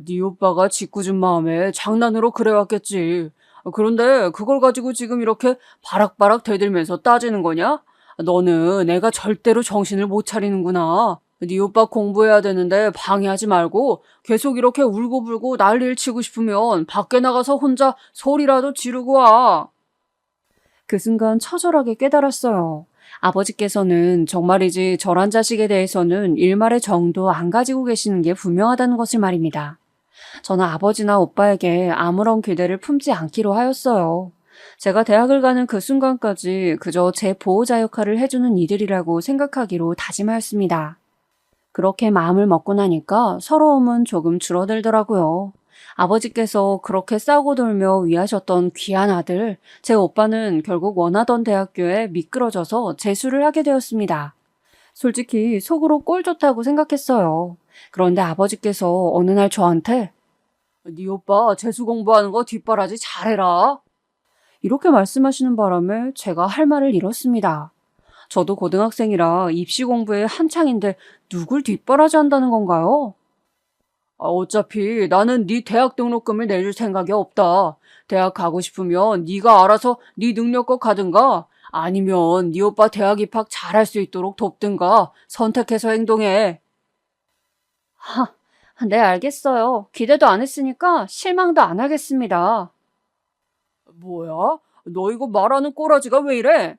네 오빠가 짓궂은 마음에 장난으로 그래왔겠지. 그런데 그걸 가지고 지금 이렇게 바락바락 대들면서 따지는 거냐? 너는 애가 절대로 정신을 못 차리는구나. 네 오빠 공부해야 되는데 방해하지 말고 계속 이렇게 울고불고 난리를 치고 싶으면 밖에 나가서 혼자 소리라도 지르고 와. 그 순간 처절하게 깨달았어요. 아버지께서는 정말이지 저란 자식에 대해서는 일말의 정도 안 가지고 계시는 게 분명하다는 것을 말입니다. 저는 아버지나 오빠에게 아무런 기대를 품지 않기로 하였어요. 제가 대학을 가는 그 순간까지 그저 제 보호자 역할을 해주는 이들이라고 생각하기로 다짐하였습니다. 그렇게 마음을 먹고 나니까 서러움은 조금 줄어들더라고요. 아버지께서 그렇게 싸우고 돌며 위하셨던 귀한 아들, 제 오빠는 결국 원하던 대학교에 미끄러져서 재수를 하게 되었습니다. 솔직히 속으로 꼴 좋다고 생각했어요. 그런데 아버지께서 어느 날 저한테 네 오빠 재수 공부하는 거 뒷바라지 잘해라. 이렇게 말씀하시는 바람에 제가 할 말을 잃었습니다. 저도 고등학생이라 입시 공부에 한창인데 누굴 뒷바라지 한다는 건가요? 어차피 나는 네 대학 등록금을 내줄 생각이 없다. 대학 가고 싶으면 네가 알아서 네 능력껏 가든가 아니면 네 오빠 대학 입학 잘할 수 있도록 돕든가 선택해서 행동해. 네, 알겠어요. 기대도 안 했으니까 실망도 안 하겠습니다. 뭐야? 너 이거 말하는 꼬라지가 왜 이래?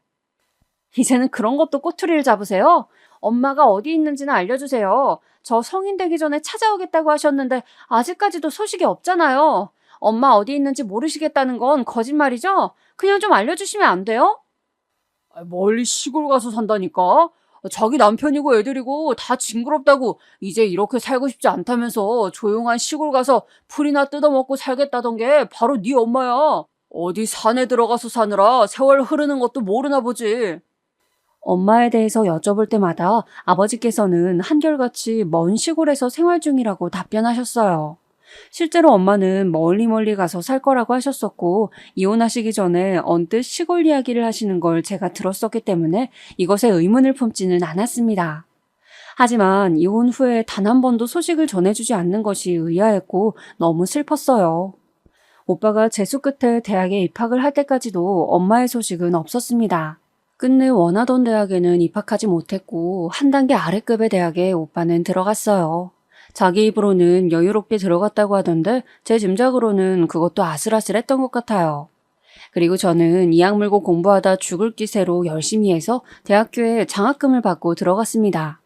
이제는 그런 것도 꼬투리를 잡으세요? 엄마가 어디 있는지는 알려주세요. 저 성인 되기 전에 찾아오겠다고 하셨는데 아직까지도 소식이 없잖아요. 엄마 어디 있는지 모르시겠다는 건 거짓말이죠? 그냥 좀 알려주시면 안 돼요? 멀리 시골 가서 산다니까? 자기 남편이고 애들이고 다 징그럽다고 이제 이렇게 살고 싶지 않다면서 조용한 시골 가서 풀이나 뜯어먹고 살겠다던 게 바로 네 엄마야. 어디 산에 들어가서 사느라 세월 흐르는 것도 모르나 보지. 엄마에 대해서 여쭤볼 때마다 아버지께서는 한결같이 먼 시골에서 생활 중이라고 답변하셨어요. 실제로 엄마는 멀리 가서 살 거라고 하셨었고 이혼하시기 전에 언뜻 시골 이야기를 하시는 걸 제가 들었었기 때문에 이것에 의문을 품지는 않았습니다. 하지만 이혼 후에 단 한 번도 소식을 전해주지 않는 것이 의아했고 너무 슬펐어요. 오빠가 재수 끝에 대학에 입학을 할 때까지도 엄마의 소식은 없었습니다. 끝내 원하던 대학에는 입학하지 못했고 한 단계 아래급의 대학에 오빠는 들어갔어요. 자기 입으로는 여유롭게 들어갔다고 하던데 제 짐작으로는 그것도 아슬아슬했던 것 같아요. 그리고 저는 이악 물고 공부하다 죽을 기세로 열심히 해서 대학교에 장학금을 받고 들어갔습니다.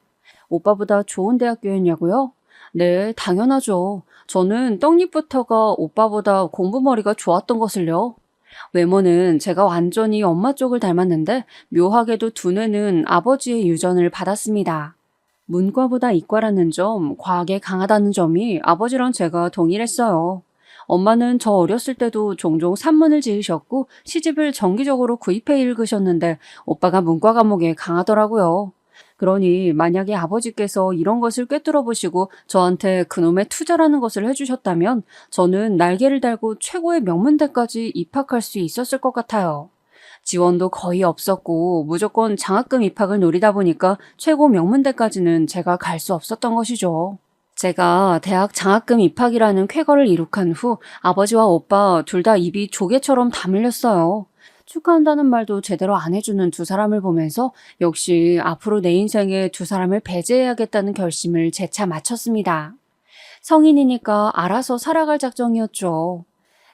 오빠보다 좋은 대학교였냐고요? 네, 당연하죠. 저는 떡잎부터가 오빠보다 공부머리가 좋았던 것을요. 외모는 제가 완전히 엄마 쪽을 닮았는데 묘하게도 두뇌는 아버지의 유전을 받았습니다. 문과보다 이과라는 점, 과학에 강하다는 점이 아버지랑 제가 동일했어요. 엄마는 저 어렸을 때도 종종 산문을 지으셨고 시집을 정기적으로 구입해 읽으셨는데 오빠가 문과 과목에 강하더라고요. 그러니 만약에 아버지께서 이런 것을 꿰뚫어 보시고 저한테 그놈의 투자라는 것을 해주셨다면 저는 날개를 달고 최고의 명문대까지 입학할 수 있었을 것 같아요. 지원도 거의 없었고 무조건 장학금 입학을 노리다 보니까 최고 명문대까지는 제가 갈 수 없었던 것이죠. 제가 대학 장학금 입학이라는 쾌거를 이룩한 후 아버지와 오빠 둘 다 입이 조개처럼 다물렸어요. 축하한다는 말도 제대로 안 해주는 두 사람을 보면서 역시 앞으로 내 인생에 두 사람을 배제해야겠다는 결심을 재차 마쳤습니다. 성인이니까 알아서 살아갈 작정이었죠.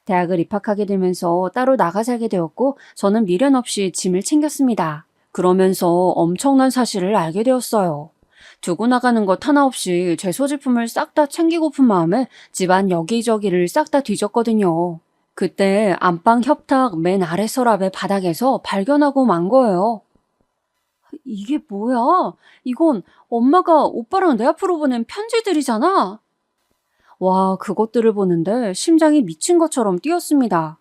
대학을 입학하게 되면서 따로 나가 살게 되었고 저는 미련 없이 짐을 챙겼습니다. 그러면서 엄청난 사실을 알게 되었어요. 두고 나가는 것 하나 없이 제 소지품을 싹 다 챙기고픈 마음에 집안 여기저기를 싹 다 뒤졌거든요. 그때 안방 협탁 맨 아래 서랍의 바닥에서 발견하고 만 거예요. 이게 뭐야? 이건 엄마가 오빠랑 내 앞으로 보낸 편지들이잖아. 와, 그것들을 보는데 심장이 미친 것처럼 뛰었습니다.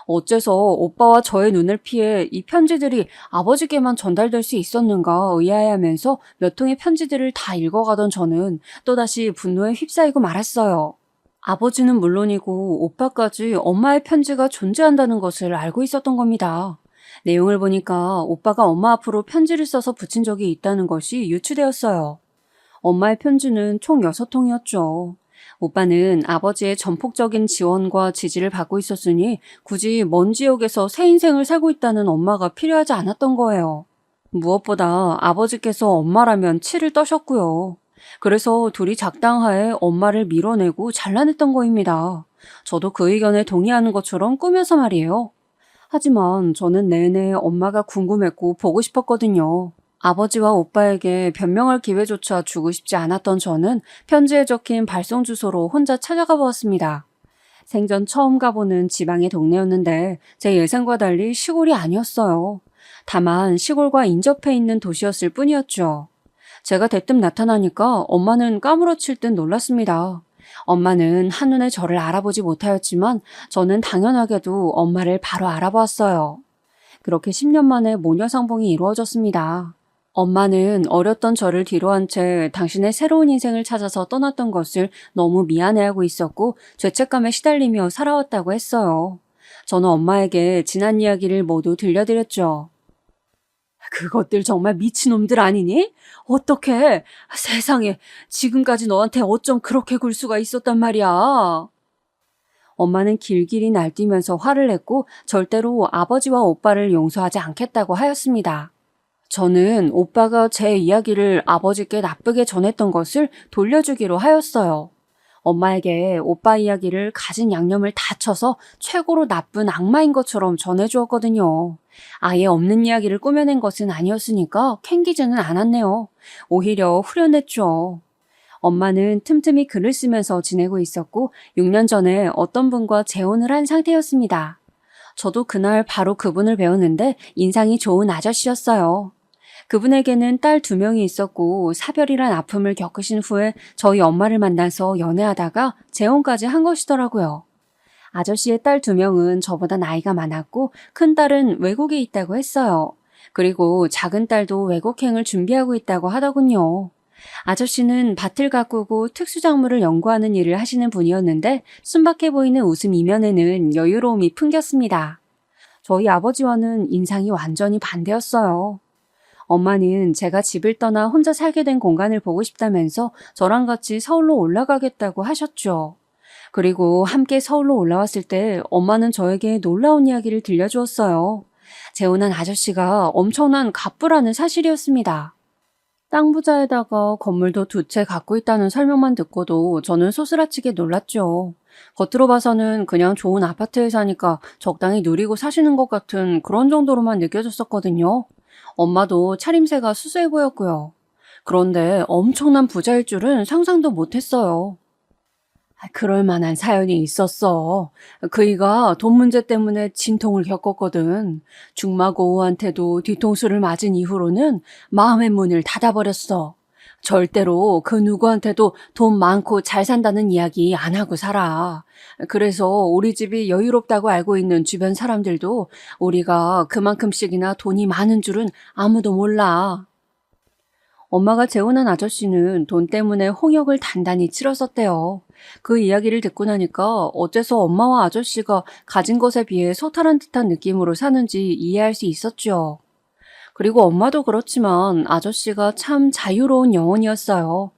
어째서 오빠와 저의 눈을 피해 이 편지들이 아버지께만 전달될 수 있었는가 의아해하면서 몇 통의 편지들을 다 읽어가던 저는 또다시 분노에 휩싸이고 말았어요. 아버지는 물론이고 오빠까지 엄마의 편지가 존재한다는 것을 알고 있었던 겁니다. 내용을 보니까 오빠가 엄마 앞으로 편지를 써서 붙인 적이 있다는 것이 유추되었어요. 엄마의 편지는 총 6통이었죠. 오빠는 아버지의 전폭적인 지원과 지지를 받고 있었으니 굳이 먼 지역에서 새 인생을 살고 있다는 엄마가 필요하지 않았던 거예요. 무엇보다 아버지께서 엄마라면 치를 떠셨고요. 그래서 둘이 작당하에 엄마를 밀어내고 잘라냈던 거입니다. 저도 그 의견에 동의하는 것처럼 꾸며서 말이에요. 하지만 저는 내내 엄마가 궁금했고 보고 싶었거든요. 아버지와 오빠에게 변명할 기회조차 주고 싶지 않았던 저는 편지에 적힌 발송 주소로 혼자 찾아가 보았습니다. 생전 처음 가보는 지방의 동네였는데 제 예상과 달리 시골이 아니었어요. 다만 시골과 인접해 있는 도시였을 뿐이었죠. 제가 대뜸 나타나니까 엄마는 까무러칠 듯 놀랐습니다. 엄마는 한눈에 저를 알아보지 못하였지만 저는 당연하게도 엄마를 바로 알아보았어요. 그렇게 10년 만에 모녀 상봉이 이루어졌습니다. 엄마는 어렸던 저를 뒤로한 채 당신의 새로운 인생을 찾아서 떠났던 것을 너무 미안해하고 있었고 죄책감에 시달리며 살아왔다고 했어요. 저는 엄마에게 지난 이야기를 모두 들려드렸죠. 그것들 정말 미친놈들 아니니? 어떡해? 세상에, 지금까지 너한테 어쩜 그렇게 굴 수가 있었단 말이야. 엄마는 길길이 날뛰면서 화를 냈고 절대로 아버지와 오빠를 용서하지 않겠다고 하였습니다. 저는 오빠가 제 이야기를 아버지께 나쁘게 전했던 것을 돌려주기로 하였어요. 엄마에게 오빠 이야기를 가진 양념을 다 쳐서 최고로 나쁜 악마인 것처럼 전해주었거든요. 아예 없는 이야기를 꾸며낸 것은 아니었으니까 캥기지는 않았네요. 오히려 후련했죠. 엄마는 틈틈이 글을 쓰면서 지내고 있었고 6년 전에 어떤 분과 재혼을 한 상태였습니다. 저도 그날 바로 그분을 배웠는데 인상이 좋은 아저씨였어요. 그분에게는 딸 2명이 있었고 사별이란 아픔을 겪으신 후에 저희 엄마를 만나서 연애하다가 재혼까지 한 것이더라고요. 아저씨의 딸 2명은 저보다 나이가 많았고 큰 딸은 외국에 있다고 했어요. 그리고 작은 딸도 외국행을 준비하고 있다고 하더군요. 아저씨는 밭을 가꾸고 특수작물을 연구하는 일을 하시는 분이었는데 순박해 보이는 웃음 이면에는 여유로움이 풍겼습니다. 저희 아버지와는 인상이 완전히 반대였어요. 엄마는 제가 집을 떠나 혼자 살게 된 공간을 보고 싶다면서 저랑 같이 서울로 올라가겠다고 하셨죠. 그리고 함께 서울로 올라왔을 때 엄마는 저에게 놀라운 이야기를 들려주었어요. 재혼한 아저씨가 엄청난 갑부라는 사실이었습니다. 땅 부자에다가 건물도 2채 갖고 있다는 설명만 듣고도 저는 소스라치게 놀랐죠. 겉으로 봐서는 그냥 좋은 아파트에 사니까 적당히 누리고 사시는 것 같은 그런 정도로만 느껴졌었거든요. 엄마도 차림새가 수수해 보였고요. 그런데 엄청난 부자일 줄은 상상도 못했어요. 그럴 만한 사연이 있었어. 그이가 돈 문제 때문에 진통을 겪었거든. 중마고우한테도 뒤통수를 맞은 이후로는 마음의 문을 닫아버렸어. 절대로 그 누구한테도 돈 많고 잘 산다는 이야기 안 하고 살아. 그래서 우리 집이 여유롭다고 알고 있는 주변 사람들도 우리가 그만큼씩이나 돈이 많은 줄은 아무도 몰라. 엄마가 재혼한 아저씨는 돈 때문에 홍역을 단단히 치렀었대요. 그 이야기를 듣고 나니까 어째서 엄마와 아저씨가 가진 것에 비해 소탈한 듯한 느낌으로 사는지 이해할 수 있었죠. 그리고 엄마도 그렇지만 아저씨가 참 자유로운 영혼이었어요.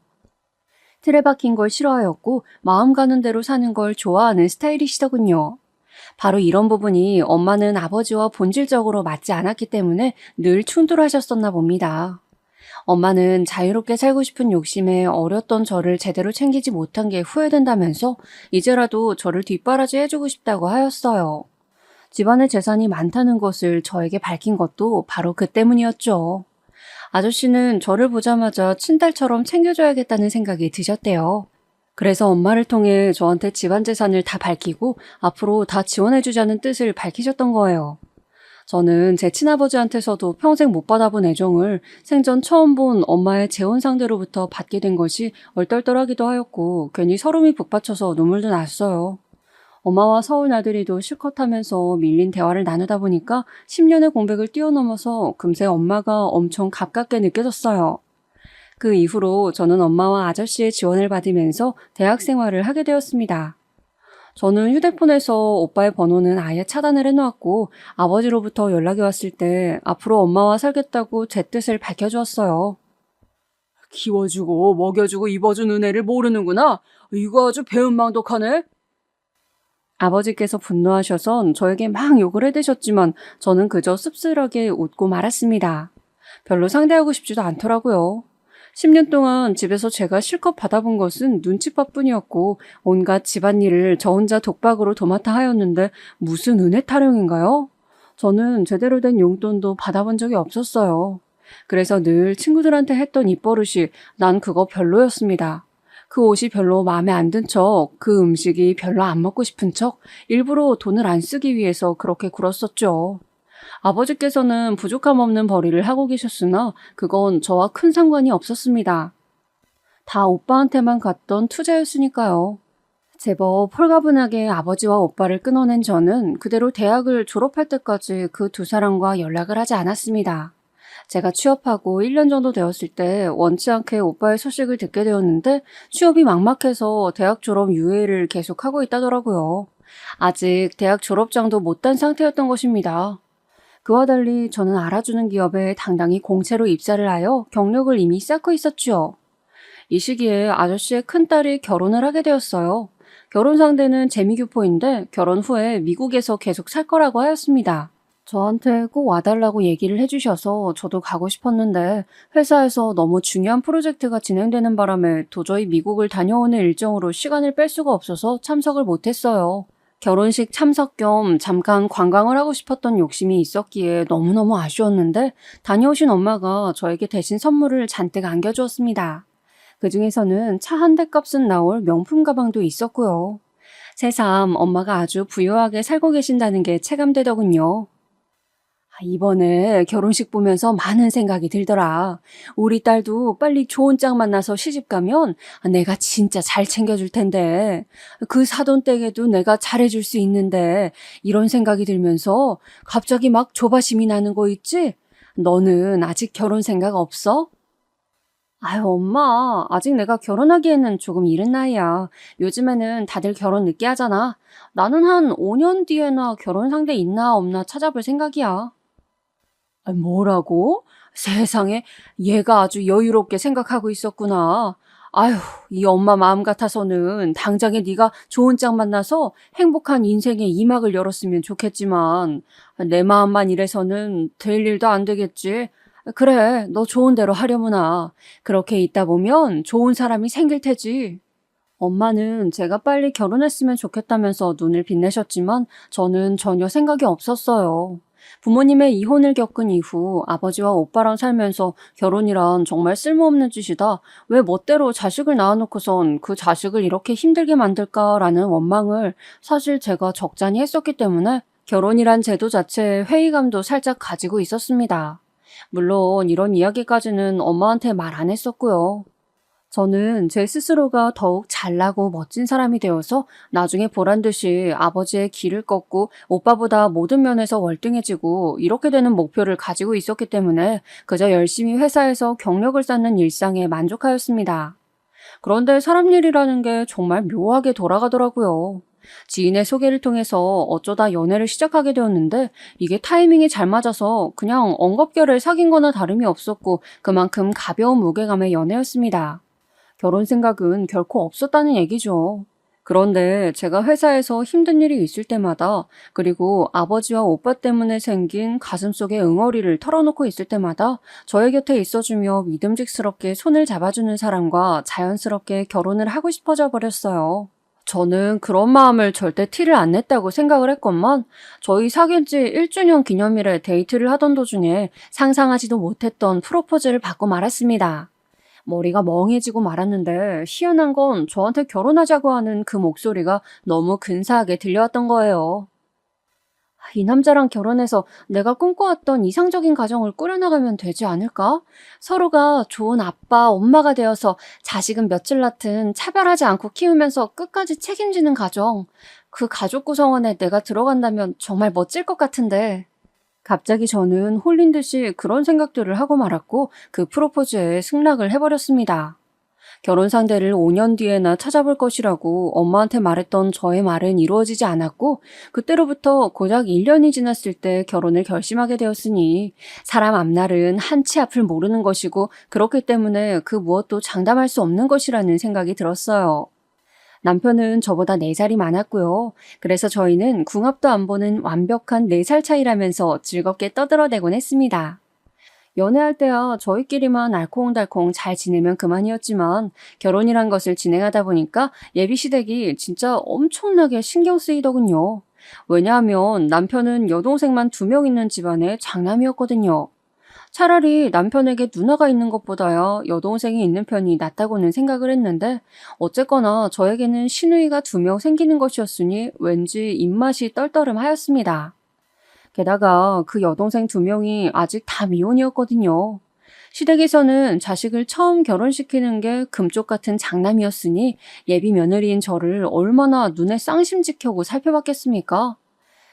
틀에 박힌 걸 싫어하였고 마음 가는 대로 사는 걸 좋아하는 스타일이시더군요. 바로 이런 부분이 엄마는 아버지와 본질적으로 맞지 않았기 때문에 늘 충돌하셨었나 봅니다. 엄마는 자유롭게 살고 싶은 욕심에 어렸던 저를 제대로 챙기지 못한 게 후회된다면서 이제라도 저를 뒷바라지 해주고 싶다고 하였어요. 집안에 재산이 많다는 것을 저에게 밝힌 것도 바로 그 때문이었죠. 아저씨는 저를 보자마자 친딸처럼 챙겨줘야겠다는 생각이 드셨대요. 그래서 엄마를 통해 저한테 집안 재산을 다 밝히고 앞으로 다 지원해주자는 뜻을 밝히셨던 거예요. 저는 제 친아버지한테서도 평생 못 받아본 애정을 생전 처음 본 엄마의 재혼 상대로부터 받게 된 것이 얼떨떨하기도 하였고 괜히 서름이 북받쳐서 눈물도 났어요. 엄마와 서울 나들이도 실컷 하면서 밀린 대화를 나누다 보니까 10년의 공백을 뛰어넘어서 금세 엄마가 엄청 가깝게 느껴졌어요. 그 이후로 저는 엄마와 아저씨의 지원을 받으면서 대학 생활을 하게 되었습니다. 저는 휴대폰에서 오빠의 번호는 아예 차단을 해놓았고 아버지로부터 연락이 왔을 때 앞으로 엄마와 살겠다고 제 뜻을 밝혀주었어요. 키워주고 먹여주고 입어주는 애를 모르는구나. 이거 아주 배은망덕하네. 아버지께서 분노하셔선 저에게 막 욕을 해대셨지만 저는 그저 씁쓸하게 웃고 말았습니다. 별로 상대하고 싶지도 않더라고요. 10년 동안 집에서 제가 실컷 받아본 것은 눈칫밥뿐이었고 온갖 집안일을 저 혼자 독박으로 도맡아 하였는데 무슨 은혜 타령인가요? 저는 제대로 된 용돈도 받아본 적이 없었어요. 그래서 늘 친구들한테 했던 입버릇이 난 그거 별로였습니다. 그 옷이 별로 마음에 안 든 척, 그 음식이 별로 안 먹고 싶은 척, 일부러 돈을 안 쓰기 위해서 그렇게 굴었었죠. 아버지께서는 부족함 없는 벌이를 하고 계셨으나 그건 저와 큰 상관이 없었습니다. 다 오빠한테만 갔던 투자였으니까요. 제법 홀가분하게 아버지와 오빠를 끊어낸 저는 그대로 대학을 졸업할 때까지 그 두 사람과 연락을 하지 않았습니다. 제가 취업하고 1년 정도 되었을 때 원치 않게 오빠의 소식을 듣게 되었는데 취업이 막막해서 대학 졸업 유예를 계속하고 있다더라고요. 아직 대학 졸업장도 못 딴 상태였던 것입니다. 그와 달리 저는 알아주는 기업에 당당히 공채로 입사를 하여 경력을 이미 쌓고 있었죠. 이 시기에 아저씨의 큰딸이 결혼을 하게 되었어요. 결혼 상대는 재미교포인데 결혼 후에 미국에서 계속 살 거라고 하였습니다. 저한테 꼭 와달라고 얘기를 해주셔서 저도 가고 싶었는데 회사에서 너무 중요한 프로젝트가 진행되는 바람에 도저히 미국을 다녀오는 일정으로 시간을 뺄 수가 없어서 참석을 못했어요. 결혼식 참석 겸 잠깐 관광을 하고 싶었던 욕심이 있었기에 너무너무 아쉬웠는데 다녀오신 엄마가 저에게 대신 선물을 잔뜩 안겨주었습니다. 그 중에서는 차 한 대 값은 나올 명품 가방도 있었고요. 새삼 엄마가 아주 부유하게 살고 계신다는 게 체감되더군요. 이번에 결혼식 보면서 많은 생각이 들더라. 우리 딸도 빨리 좋은 짝 만나서 시집 가면 내가 진짜 잘 챙겨줄 텐데 그 사돈댁에도 내가 잘해줄 수 있는데 이런 생각이 들면서 갑자기 막 조바심이 나는 거 있지? 너는 아직 결혼 생각 없어? 아유, 엄마, 아직 내가 결혼하기에는 조금 이른 나이야. 요즘에는 다들 결혼 늦게 하잖아. 나는 한 5년 뒤에나 결혼 상대 있나 없나 찾아볼 생각이야. 뭐라고? 세상에, 얘가 아주 여유롭게 생각하고 있었구나. 아휴, 이 엄마 마음 같아서는 당장에 네가 좋은 짝 만나서 행복한 인생의 이막을 열었으면 좋겠지만 내 마음만 이래서는 될 일도 안 되겠지. 그래, 너 좋은 대로 하려무나. 그렇게 있다 보면 좋은 사람이 생길 테지. 엄마는 제가 빨리 결혼했으면 좋겠다면서 눈을 빛내셨지만 저는 전혀 생각이 없었어요. 부모님의 이혼을 겪은 이후 아버지와 오빠랑 살면서 결혼이란 정말 쓸모없는 짓이다. 왜 멋대로 자식을 낳아놓고선 그 자식을 이렇게 힘들게 만들까라는 원망을 사실 제가 적잖이 했었기 때문에 결혼이란 제도 자체에 회의감도 살짝 가지고 있었습니다. 물론 이런 이야기까지는 엄마한테 말 안 했었고요. 저는 제 스스로가 더욱 잘나고 멋진 사람이 되어서 나중에 보란 듯이 아버지의 길을 꺾고 오빠보다 모든 면에서 월등해지고 이렇게 되는 목표를 가지고 있었기 때문에 그저 열심히 회사에서 경력을 쌓는 일상에 만족하였습니다. 그런데 사람 일이라는 게 정말 묘하게 돌아가더라고요. 지인의 소개를 통해서 어쩌다 연애를 시작하게 되었는데 이게 타이밍이 잘 맞아서 그냥 엉겁결에 사귄 거나 다름이 없었고 그만큼 가벼운 무게감의 연애였습니다. 결혼 생각은 결코 없었다는 얘기죠. 그런데 제가 회사에서 힘든 일이 있을 때마다, 그리고 아버지와 오빠 때문에 생긴 가슴속의 응어리를 털어놓고 있을 때마다 저의 곁에 있어주며 믿음직스럽게 손을 잡아주는 사람과 자연스럽게 결혼을 하고 싶어져 버렸어요. 저는 그런 마음을 절대 티를 안 냈다고 생각을 했건만, 저희 사귄 지 1주년 기념일에 데이트를 하던 도중에 상상하지도 못했던 프로포즈를 받고 말았습니다. 머리가 멍해지고 말았는데 희한한 건 저한테 결혼하자고 하는 그 목소리가 너무 근사하게 들려왔던 거예요. 이 남자랑 결혼해서 내가 꿈꿔왔던 이상적인 가정을 꾸려나가면 되지 않을까? 서로가 좋은 아빠, 엄마가 되어서 자식은 며칠 낳든 차별하지 않고 키우면서 끝까지 책임지는 가정. 그 가족 구성원에 내가 들어간다면 정말 멋질 것 같은데. 갑자기 저는 홀린 듯이 그런 생각들을 하고 말았고 그 프로포즈에 승낙을 해버렸습니다. 결혼 상대를 5년 뒤에나 찾아볼 것이라고 엄마한테 말했던 저의 말은 이루어지지 않았고 그때로부터 고작 1년이 지났을 때 결혼을 결심하게 되었으니 사람 앞날은 한치 앞을 모르는 것이고 그렇기 때문에 그 무엇도 장담할 수 없는 것이라는 생각이 들었어요. 남편은 저보다 4살이 많았고요. 그래서 저희는 궁합도 안 보는 완벽한 4살 차이라면서 즐겁게 떠들어대곤 했습니다. 연애할 때야 저희끼리만 알콩달콩 잘 지내면 그만이었지만 결혼이란 것을 진행하다 보니까 예비시댁이 진짜 엄청나게 신경 쓰이더군요. 왜냐하면 남편은 여동생만 2명 있는 집안의 장남이었거든요. 차라리 남편에게 누나가 있는 것보다야 여동생이 있는 편이 낫다고는 생각을 했는데 어쨌거나 저에게는 시누이가 2명 생기는 것이었으니 왠지 입맛이 떨떠름하였습니다. 게다가 그 여동생 2명이 아직 다 미혼이었거든요. 시댁에서는 자식을 처음 결혼시키는 게 금쪽 같은 장남이었으니 예비 며느리인 저를 얼마나 눈에 쌍심지켜고 살펴봤겠습니까?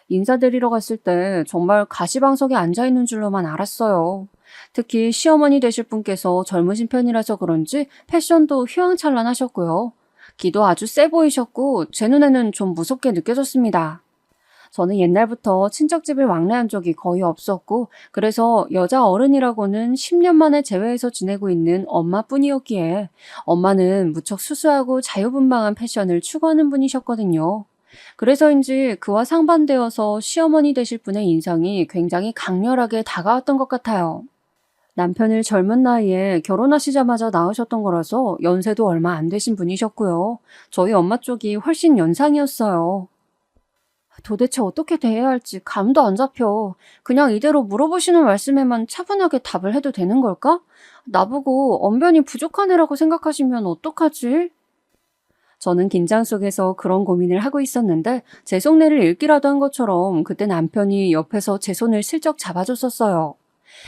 인사드리러 갔을 때 정말 가시방석에 앉아있는 줄로만 알았어요. 특히 시어머니 되실 분께서 젊으신 편이라서 그런지 패션도 휘황찬란하셨고요. 기도 아주 세 보이셨고 제 눈에는 좀 무섭게 느껴졌습니다. 저는 옛날부터 친척집을 왕래한 적이 거의 없었고 그래서 여자 어른이라고는 10년 만에 재회해서 지내고 있는 엄마뿐이었기에 엄마는 무척 수수하고 자유분방한 패션을 추구하는 분이셨거든요. 그래서인지 그와 상반되어서 시어머니 되실 분의 인상이 굉장히 강렬하게 다가왔던 것 같아요. 남편을 젊은 나이에 결혼하시자마자 낳으셨던 거라서 연세도 얼마 안 되신 분이셨고요. 저희 엄마 쪽이 훨씬 연상이었어요. 도대체 어떻게 대해야 할지 감도 안 잡혀. 그냥 이대로 물어보시는 말씀에만 차분하게 답을 해도 되는 걸까? 나보고 언변이 부족한 애라고 생각하시면 어떡하지? 저는 긴장 속에서 그런 고민을 하고 있었는데 제 속내를 읽기라도 한 것처럼 그때 남편이 옆에서 제 손을 슬쩍 잡아줬었어요.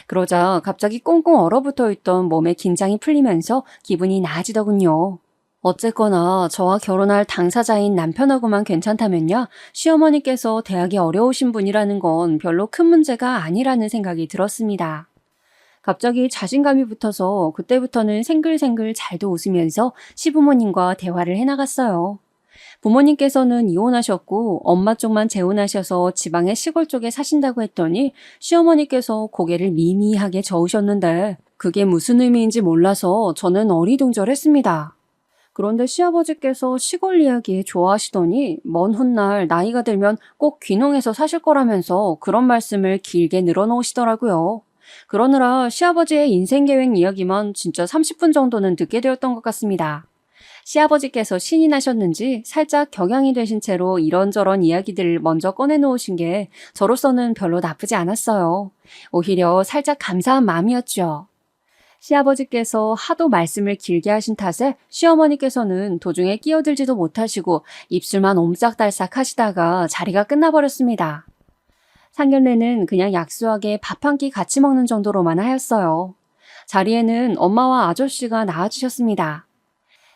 그러자 갑자기 꽁꽁 얼어붙어 있던 몸의 긴장이 풀리면서 기분이 나아지더군요. 어쨌거나 저와 결혼할 당사자인 남편하고만 괜찮다면야 시어머니께서 대하기 어려우신 분이라는 건 별로 큰 문제가 아니라는 생각이 들었습니다. 갑자기 자신감이 붙어서 그때부터는 생글생글 잘도 웃으면서 시부모님과 대화를 해나갔어요. 부모님께서는 이혼하셨고 엄마 쪽만 재혼하셔서 지방의 시골 쪽에 사신다고 했더니 시어머니께서 고개를 미미하게 저으셨는데 그게 무슨 의미인지 몰라서 저는 어리둥절했습니다. 그런데 시아버지께서 시골 이야기에 좋아하시더니 먼 훗날 나이가 들면 꼭 귀농해서 사실 거라면서 그런 말씀을 길게 늘어놓으시더라고요. 그러느라 시아버지의 인생 계획 이야기만 진짜 30분 정도는 듣게 되었던 것 같습니다. 시아버지께서 신이 나셨는지 살짝 격양이 되신 채로 이런저런 이야기들을 먼저 꺼내놓으신 게 저로서는 별로 나쁘지 않았어요. 오히려 살짝 감사한 마음이었죠. 시아버지께서 하도 말씀을 길게 하신 탓에 시어머니께서는 도중에 끼어들지도 못하시고 입술만 옴짝달싹 하시다가 자리가 끝나버렸습니다. 상견례는 그냥 약소하게 밥 한 끼 같이 먹는 정도로만 하였어요. 자리에는 엄마와 아저씨가 나와주셨습니다.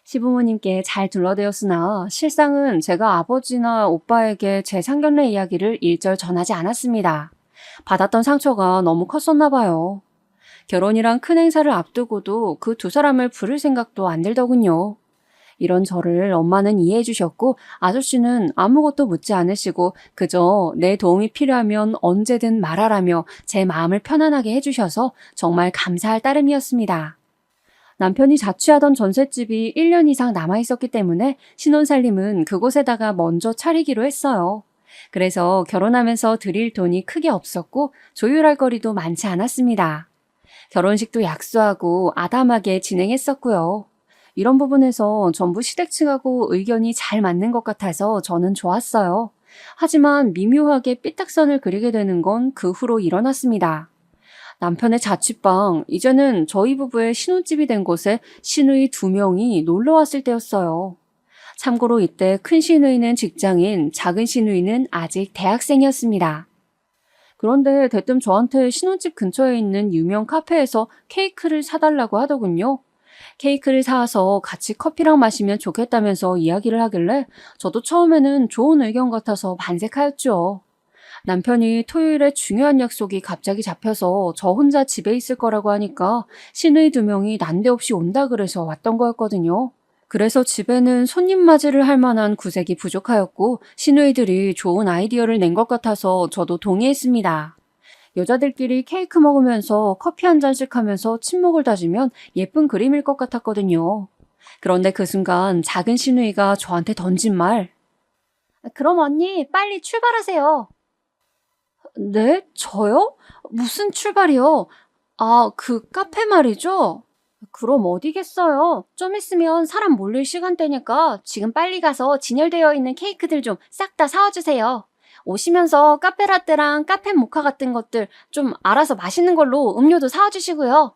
시부모님께 잘 둘러대었으나 실상은 제가 아버지나 오빠에게 제 상견례 이야기를 일절 전하지 않았습니다. 받았던 상처가 너무 컸었나 봐요. 결혼이란 큰 행사를 앞두고도 그 2사람을 부를 생각도 안 들더군요. 이런 저를 엄마는 이해해 주셨고 아저씨는 아무것도 묻지 않으시고 그저 내 도움이 필요하면 언제든 말하라며 제 마음을 편안하게 해주셔서 정말 감사할 따름이었습니다. 남편이 자취하던 전셋집이 1년 이상 남아있었기 때문에 신혼살림은 그곳에다가 먼저 차리기로 했어요. 그래서 결혼하면서 드릴 돈이 크게 없었고 조율할 거리도 많지 않았습니다. 결혼식도 약소하고 아담하게 진행했었고요. 이런 부분에서 전부 시댁 측하고 의견이 잘 맞는 것 같아서 저는 좋았어요. 하지만 미묘하게 삐딱선을 그리게 되는 건 그 후로 일어났습니다. 남편의 자취방, 이제는 저희 부부의 신혼집이 된 곳에 시누이 2명이 놀러 왔을 때였어요. 참고로 이때 큰 시누이는 직장인, 작은 시누이는 아직 대학생이었습니다. 그런데 대뜸 저한테 신혼집 근처에 있는 유명 카페에서 케이크를 사달라고 하더군요. 케이크를 사와서 같이 커피랑 마시면 좋겠다면서 이야기를 하길래 저도 처음에는 좋은 의견 같아서 반색하였죠. 남편이 토요일에 중요한 약속이 갑자기 잡혀서 저 혼자 집에 있을 거라고 하니까 시누이 2명이 난데없이 온다 그래서 왔던 거였거든요. 그래서 집에는 손님 맞이를 할 만한 구색이 부족하였고 시누이들이 좋은 아이디어를 낸 것 같아서 저도 동의했습니다. 여자들끼리 케이크 먹으면서 커피 한 잔씩 하면서 친목을 다지면 예쁜 그림일 것 같았거든요. 그런데 그 순간 작은 시누이가 저한테 던진 말. 그럼 언니 빨리 출발하세요. 네? 저요? 무슨 출발이요? 아, 그 카페 말이죠? 그럼 어디겠어요? 좀 있으면 사람 몰릴 시간대니까 지금 빨리 가서 진열되어 있는 케이크들 좀 싹 다 사와주세요. 오시면서 카페라떼랑 카페 모카 같은 것들 좀 알아서 맛있는 걸로 음료도 사와주시고요.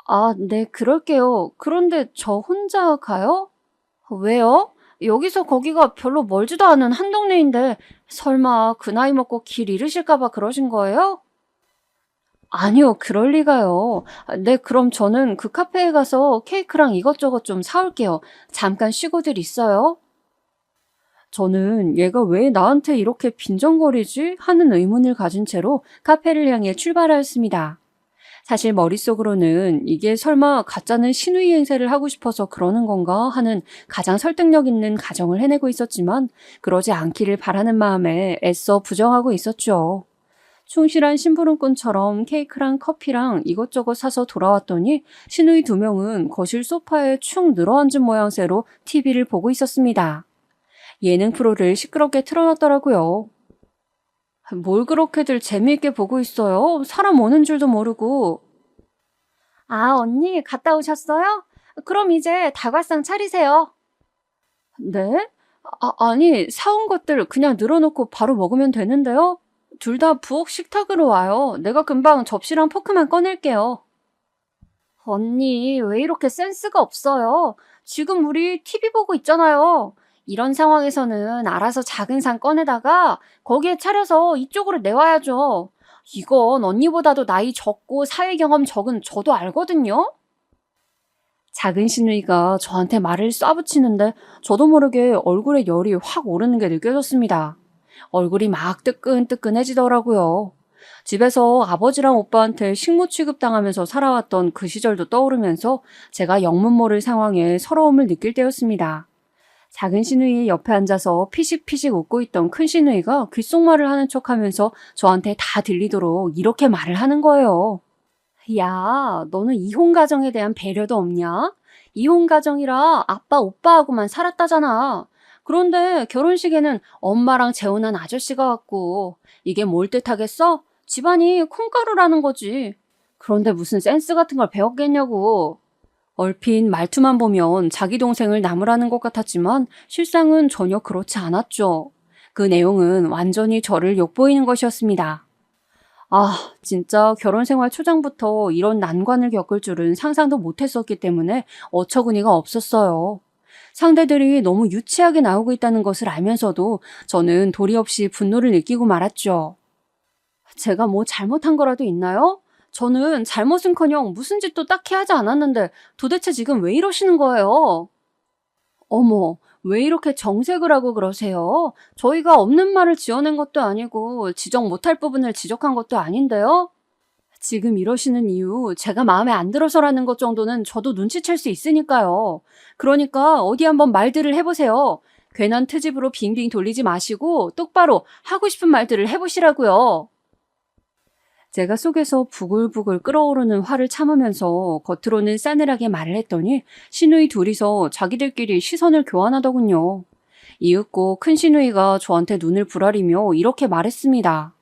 아, 네, 그럴게요. 그런데 저 혼자 가요? 왜요? 여기서 거기가 별로 멀지도 않은 한 동네인데 설마 그 나이 먹고 길 잃으실까봐 그러신 거예요? 아니요, 그럴 리가요. 네, 그럼 저는 그 카페에 가서 케이크랑 이것저것 좀 사올게요. 잠깐 쉬고들 있어요. 저는 얘가 왜 나한테 이렇게 빈정거리지? 하는 의문을 가진 채로 카페를 향해 출발하였습니다. 사실 머릿속으로는 이게 설마 가짜는 신우이 행세를 하고 싶어서 그러는 건가 하는 가장 설득력 있는 가정을 해내고 있었지만 그러지 않기를 바라는 마음에 애써 부정하고 있었죠. 충실한 심부름꾼처럼 케이크랑 커피랑 이것저것 사서 돌아왔더니 시누이 2명은 거실 소파에 축 늘어앉은 모양새로 TV를 보고 있었습니다. 예능 프로를 시끄럽게 틀어놨더라고요. 뭘 그렇게들 재미있게 보고 있어요? 사람 오는 줄도 모르고. 아, 언니 갔다 오셨어요? 그럼 이제 다과상 차리세요. 네? 아니, 사온 것들 그냥 늘어놓고 바로 먹으면 되는데요? 둘 다 부엌 식탁으로 와요. 내가 금방 접시랑 포크만 꺼낼게요. 언니, 왜 이렇게 센스가 없어요? 지금 우리 TV 보고 있잖아요. 이런 상황에서는 알아서 작은 상 꺼내다가 거기에 차려서 이쪽으로 내와야죠. 이건 언니보다도 나이 적고 사회 경험 적은 저도 알거든요. 작은 시누이가 저한테 말을 쏴붙이는데 저도 모르게 얼굴에 열이 확 오르는 게 느껴졌습니다. 얼굴이 막 뜨끈뜨끈해지더라고요. 집에서 아버지랑 오빠한테 식모 취급당하면서 살아왔던 그 시절도 떠오르면서 제가 영문 모를 상황에 서러움을 느낄 때였습니다. 작은 시누이 옆에 앉아서 피식피식 웃고 있던 큰 시누이가 귓속말을 하는 척하면서 저한테 다 들리도록 이렇게 말을 하는 거예요. 야, 너는 이혼 가정에 대한 배려도 없냐? 이혼 가정이라 아빠, 오빠하고만 살았다잖아. 그런데 결혼식에는 엄마랑 재혼한 아저씨가 왔고 이게 뭘 뜻하겠어? 집안이 콩가루라는 거지. 그런데 무슨 센스 같은 걸 배웠겠냐고. 얼핏 말투만 보면 자기 동생을 나무라는 것 같았지만 실상은 전혀 그렇지 않았죠. 그 내용은 완전히 저를 욕보이는 것이었습니다. 아, 진짜 결혼생활 초장부터 이런 난관을 겪을 줄은 상상도 못했었기 때문에 어처구니가 없었어요. 상대들이 너무 유치하게 나오고 있다는 것을 알면서도 저는 도리 없이 분노를 느끼고 말았죠. 제가 뭐 잘못한 거라도 있나요? 저는 잘못은커녕 무슨 짓도 딱히 하지 않았는데 도대체 지금 왜 이러시는 거예요? 어머, 왜 이렇게 정색을 하고 그러세요? 저희가 없는 말을 지어낸 것도 아니고 지적 못할 부분을 지적한 것도 아닌데요? 지금 이러시는 이유 제가 마음에 안 들어서라는 것 정도는 저도 눈치챌 수 있으니까요. 그러니까 어디 한번 말들을 해보세요. 괜한 트집으로 빙빙 돌리지 마시고 똑바로 하고 싶은 말들을 해보시라고요. 제가 속에서 부글부글 끓어오르는 화를 참으면서 겉으로는 싸늘하게 말을 했더니 시누이 둘이서 자기들끼리 시선을 교환하더군요. 이윽고 큰 시누이가 저한테 눈을 부라리며 이렇게 말했습니다.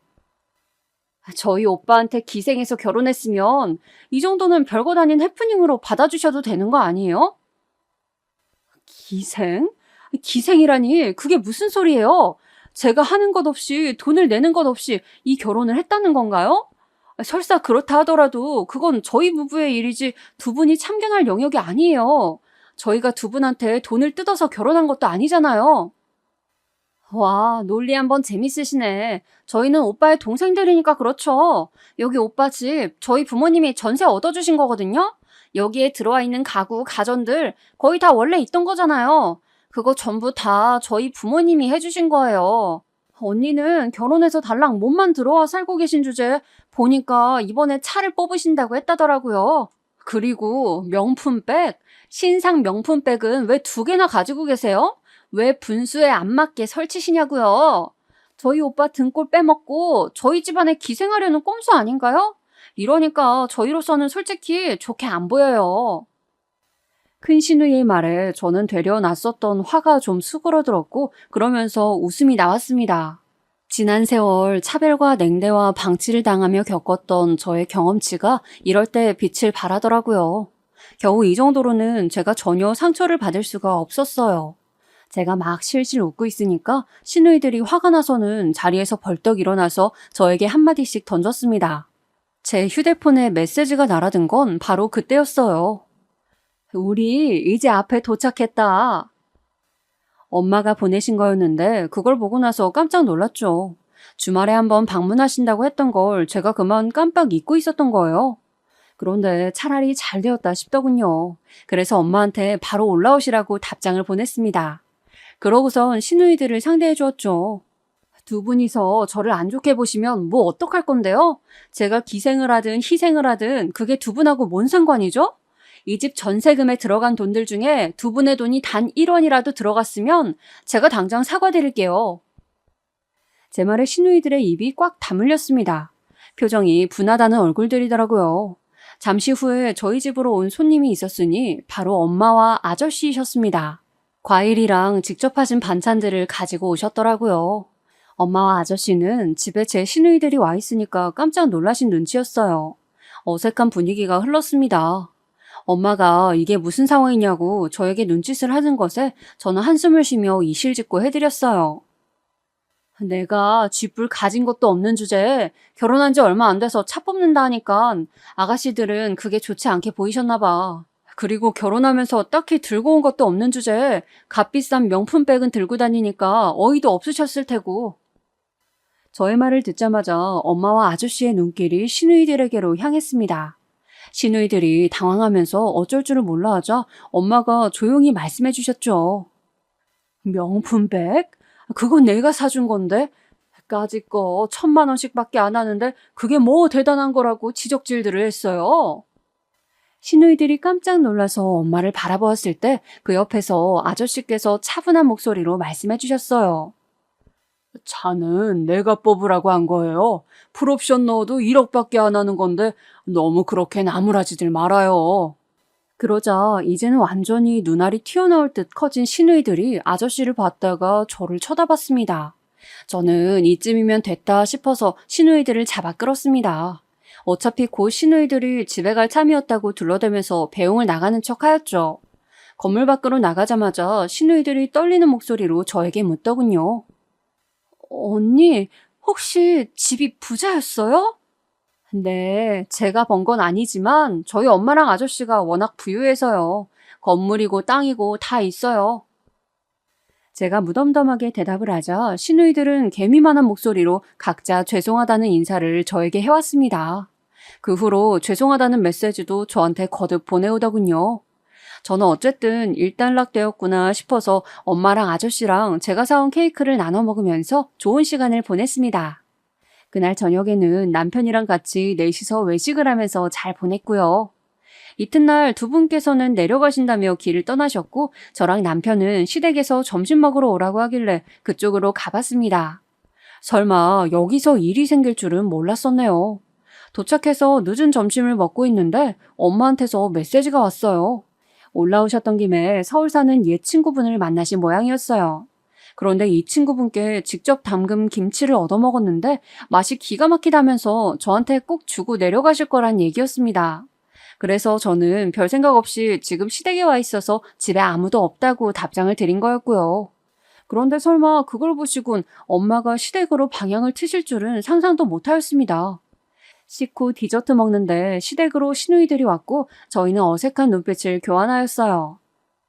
저희 오빠한테 기생해서 결혼했으면 이 정도는 별거 아닌 해프닝으로 받아주셔도 되는 거 아니에요? 기생? 기생이라니 그게 무슨 소리예요? 제가 하는 것 없이 돈을 내는 것 없이 이 결혼을 했다는 건가요? 설사 그렇다 하더라도 그건 저희 부부의 일이지 두 분이 참견할 영역이 아니에요. 저희가 두 분한테 돈을 뜯어서 결혼한 것도 아니잖아요. 와, 논리 한번 재밌으시네. 저희는 오빠의 동생들이니까 그렇죠. 여기 오빠 집 저희 부모님이 전세 얻어주신 거거든요. 여기에 들어와 있는 가구, 가전들 거의 다 원래 있던 거잖아요. 그거 전부 다 저희 부모님이 해주신 거예요. 언니는 결혼해서 달랑 몸만 들어와 살고 계신 주제에 보니까 이번에 차를 뽑으신다고 했다더라고요. 그리고 명품백, 신상 명품백은 왜 2개나 가지고 계세요? 왜 분수에 안 맞게 설치시냐고요? 저희 오빠 등골 빼먹고 저희 집안에 기생하려는 꼼수 아닌가요? 이러니까 저희로서는 솔직히 좋게 안 보여요. 큰 시누이의 말에 저는 되려 놨었던 화가 좀 수그러들었고 그러면서 웃음이 나왔습니다. 지난 세월 차별과 냉대와 방치를 당하며 겪었던 저의 경험치가 이럴 때 빛을 발하더라고요. 겨우 이 정도로는 제가 전혀 상처를 받을 수가 없었어요. 제가 막 실실 웃고 있으니까 시누이들이 화가 나서는 자리에서 벌떡 일어나서 저에게 한마디씩 던졌습니다. 제 휴대폰에 메시지가 날아든 건 바로 그때였어요. 우리 이제 앞에 도착했다. 엄마가 보내신 거였는데 그걸 보고 나서 깜짝 놀랐죠. 주말에 한번 방문하신다고 했던 걸 제가 그만 깜빡 잊고 있었던 거예요. 그런데 차라리 잘 되었다 싶더군요. 그래서 엄마한테 바로 올라오시라고 답장을 보냈습니다. 그러고선 시누이들을 상대해 주었죠. 두 분이서 저를 안 좋게 보시면 뭐 어떡할 건데요? 제가 기생을 하든 희생을 하든 그게 두 분하고 뭔 상관이죠? 이 집 전세금에 들어간 돈들 중에 두 분의 돈이 단 1원이라도 들어갔으면 제가 당장 사과드릴게요. 제 말에 시누이들의 입이 꽉 다물렸습니다. 표정이 분하다는 얼굴들이더라고요. 잠시 후에 저희 집으로 온 손님이 있었으니 바로 엄마와 아저씨이셨습니다. 과일이랑 직접 하신 반찬들을 가지고 오셨더라고요. 엄마와 아저씨는 집에 제 시누이들이 와 있으니까 깜짝 놀라신 눈치였어요. 어색한 분위기가 흘렀습니다. 엄마가 이게 무슨 상황이냐고 저에게 눈짓을 하는 것에 저는 한숨을 쉬며 이실직고 해드렸어요. 내가 쥐뿔 가진 것도 없는 주제에 결혼한 지 얼마 안 돼서 차 뽑는다 하니까 아가씨들은 그게 좋지 않게 보이셨나 봐. 그리고 결혼하면서 딱히 들고 온 것도 없는 주제에 값비싼 명품백은 들고 다니니까 어이도 없으셨을 테고. 저의 말을 듣자마자 엄마와 아저씨의 눈길이 시누이들에게로 향했습니다. 시누이들이 당황하면서 어쩔 줄을 몰라 하자 엄마가 조용히 말씀해 주셨죠. 명품백? 그건 내가 사준 건데 까짓 거 1,000만 원씩밖에 안 하는데 그게 뭐 대단한 거라고 지적질들을 했어요. 시누이들이 깜짝 놀라서 엄마를 바라보았을 때 그 옆에서 아저씨께서 차분한 목소리로 말씀해 주셨어요. 차는 내가 뽑으라고 한 거예요. 풀옵션 넣어도 1억밖에 안 하는 건데 너무 그렇게 나무라지들 말아요. 그러자 이제는 완전히 눈알이 튀어나올 듯 커진 시누이들이 아저씨를 봤다가 저를 쳐다봤습니다. 저는 이쯤이면 됐다 싶어서 시누이들을 잡아 끌었습니다. 어차피 곧 시누이들이 집에 갈 참이었다고 둘러대면서 배웅을 나가는 척 하였죠. 건물 밖으로 나가자마자 시누이들이 떨리는 목소리로 저에게 묻더군요. 언니, 혹시 집이 부자였어요? 네, 제가 번 건 아니지만 저희 엄마랑 아저씨가 워낙 부유해서요. 건물이고 땅이고 다 있어요. 제가 무덤덤하게 대답을 하자 시누이들은 개미만한 목소리로 각자 죄송하다는 인사를 저에게 해왔습니다. 그 후로 죄송하다는 메시지도 저한테 거듭 보내오더군요. 저는 어쨌든 일단락되었구나 싶어서 엄마랑 아저씨랑 제가 사온 케이크를 나눠 먹으면서 좋은 시간을 보냈습니다. 그날 저녁에는 남편이랑 같이 넷이서 외식을 하면서 잘 보냈고요. 이튿날 두 분께서는 내려가신다며 길을 떠나셨고 저랑 남편은 시댁에서 점심 먹으러 오라고 하길래 그쪽으로 가봤습니다. 설마 여기서 일이 생길 줄은 몰랐었네요. 도착해서 늦은 점심을 먹고 있는데 엄마한테서 메시지가 왔어요. 올라오셨던 김에 서울 사는 옛 친구분을 만나신 모양이었어요. 그런데 이 친구분께 직접 담근 김치를 얻어먹었는데 맛이 기가 막히다면서 저한테 꼭 주고 내려가실 거란 얘기였습니다. 그래서 저는 별 생각 없이 지금 시댁에 와 있어서 집에 아무도 없다고 답장을 드린 거였고요. 그런데 설마 그걸 보시곤 엄마가 시댁으로 방향을 트실 줄은 상상도 못하였습니다. 씻고 디저트 먹는데 시댁으로 시누이들이 왔고 저희는 어색한 눈빛을 교환하였어요.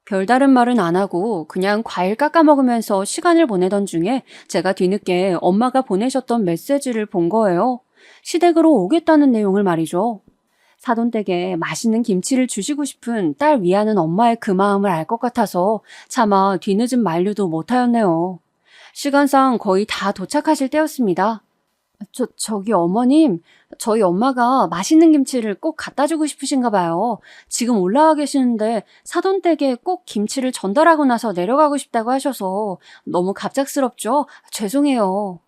별다른 말은 안 하고 그냥 과일 깎아 먹으면서 시간을 보내던 중에 제가 뒤늦게 엄마가 보내셨던 메시지를 본 거예요. 시댁으로 오겠다는 내용을 말이죠. 사돈댁에 맛있는 김치를 주시고 싶은 딸 위하는 엄마의 그 마음을 알 것 같아서 차마 뒤늦은 만류도 못하였네요. 시간상 거의 다 도착하실 때였습니다. 저기 어머님, 저희 엄마가 맛있는 김치를 꼭 갖다 주고 싶으신가 봐요. 지금 올라와 계시는데 사돈댁에 꼭 김치를 전달하고 나서 내려가고 싶다고 하셔서 너무 갑작스럽죠? 죄송해요.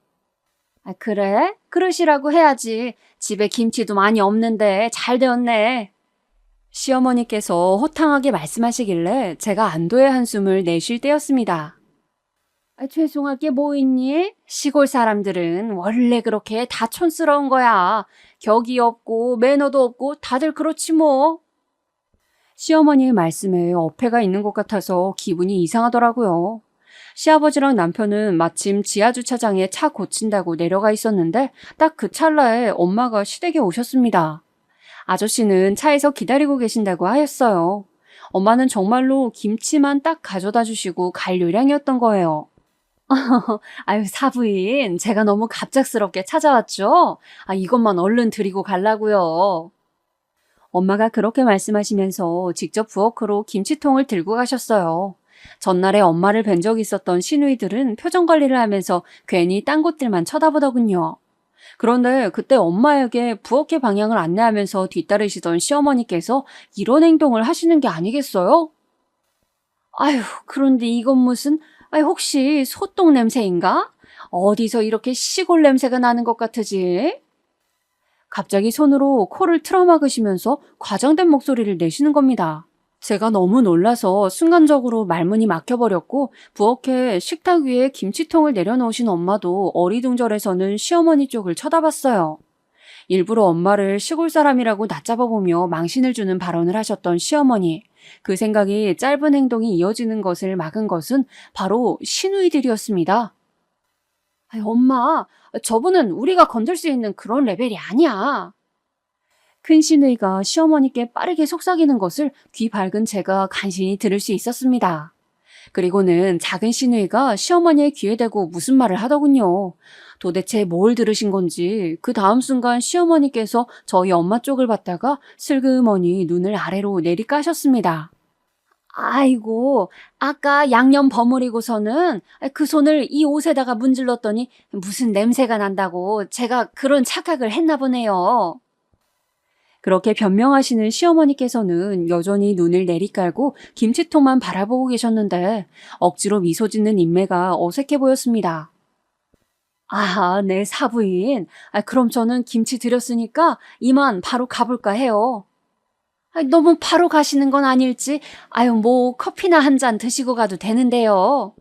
그래? 그러시라고 해야지. 집에 김치도 많이 없는데 잘 되었네. 시어머니께서 호탕하게 말씀하시길래 제가 안도의 한숨을 내쉴 때였습니다. 죄송할 게 뭐 있니? 시골 사람들은 원래 그렇게 다 촌스러운 거야. 격이 없고 매너도 없고 다들 그렇지 뭐. 시어머니의 말씀에 어폐가 있는 것 같아서 기분이 이상하더라고요. 시아버지랑 남편은 마침 지하주차장에 차 고친다고 내려가 있었는데 딱 그 찰나에 엄마가 시댁에 오셨습니다. 아저씨는 차에서 기다리고 계신다고 하였어요. 엄마는 정말로 김치만 딱 가져다 주시고 갈 요량이었던 거예요. 아유, 사부인, 제가 너무 갑작스럽게 찾아왔죠? 이것만 얼른 드리고 가려고요. 엄마가 그렇게 말씀하시면서 직접 부엌으로 김치통을 들고 가셨어요. 전날에 엄마를 뵌 적이 있었던 시누이들은 표정 관리를 하면서 괜히 딴 곳들만 쳐다보더군요. 그런데 그때 엄마에게 부엌의 방향을 안내하면서 뒤따르시던 시어머니께서 이런 행동을 하시는 게 아니겠어요? 아유, 그런데 이건 무슨, 혹시 소똥 냄새인가? 어디서 이렇게 시골 냄새가 나는 것 같으지? 갑자기 손으로 코를 틀어막으시면서 과장된 목소리를 내시는 겁니다. 제가 너무 놀라서 순간적으로 말문이 막혀버렸고 부엌에 식탁 위에 김치통을 내려놓으신 엄마도 어리둥절해서는 시어머니 쪽을 쳐다봤어요. 일부러 엄마를 시골 사람이라고 낮잡아보며 망신을 주는 발언을 하셨던 시어머니. 그 생각이 짧은 행동이 이어지는 것을 막은 것은 바로 시누이들이었습니다. 엄마, 저분은 우리가 건들 수 있는 그런 레벨이 아니야. 큰 시누이가 시어머니께 빠르게 속삭이는 것을 귀 밝은 제가 간신히 들을 수 있었습니다. 그리고는 작은 시누이가 시어머니의 귀에 대고 무슨 말을 하더군요. 도대체 뭘 들으신 건지 그 다음 순간 시어머니께서 저희 엄마 쪽을 봤다가 슬그머니 눈을 아래로 내리까셨습니다. 아이고, 아까 양념 버무리고서는 그 손을 이 옷에다가 문질렀더니 무슨 냄새가 난다고 제가 그런 착각을 했나 보네요. 그렇게 변명하시는 시어머니께서는 여전히 눈을 내리깔고 김치통만 바라보고 계셨는데 억지로 미소 짓는 인매가 어색해 보였습니다. 네, 사부인. 그럼 저는 김치 드렸으니까 이만 바로 가볼까 해요. 너무 바로 가시는 건 아닐지. 뭐 커피나 한 잔 드시고 가도 되는데요.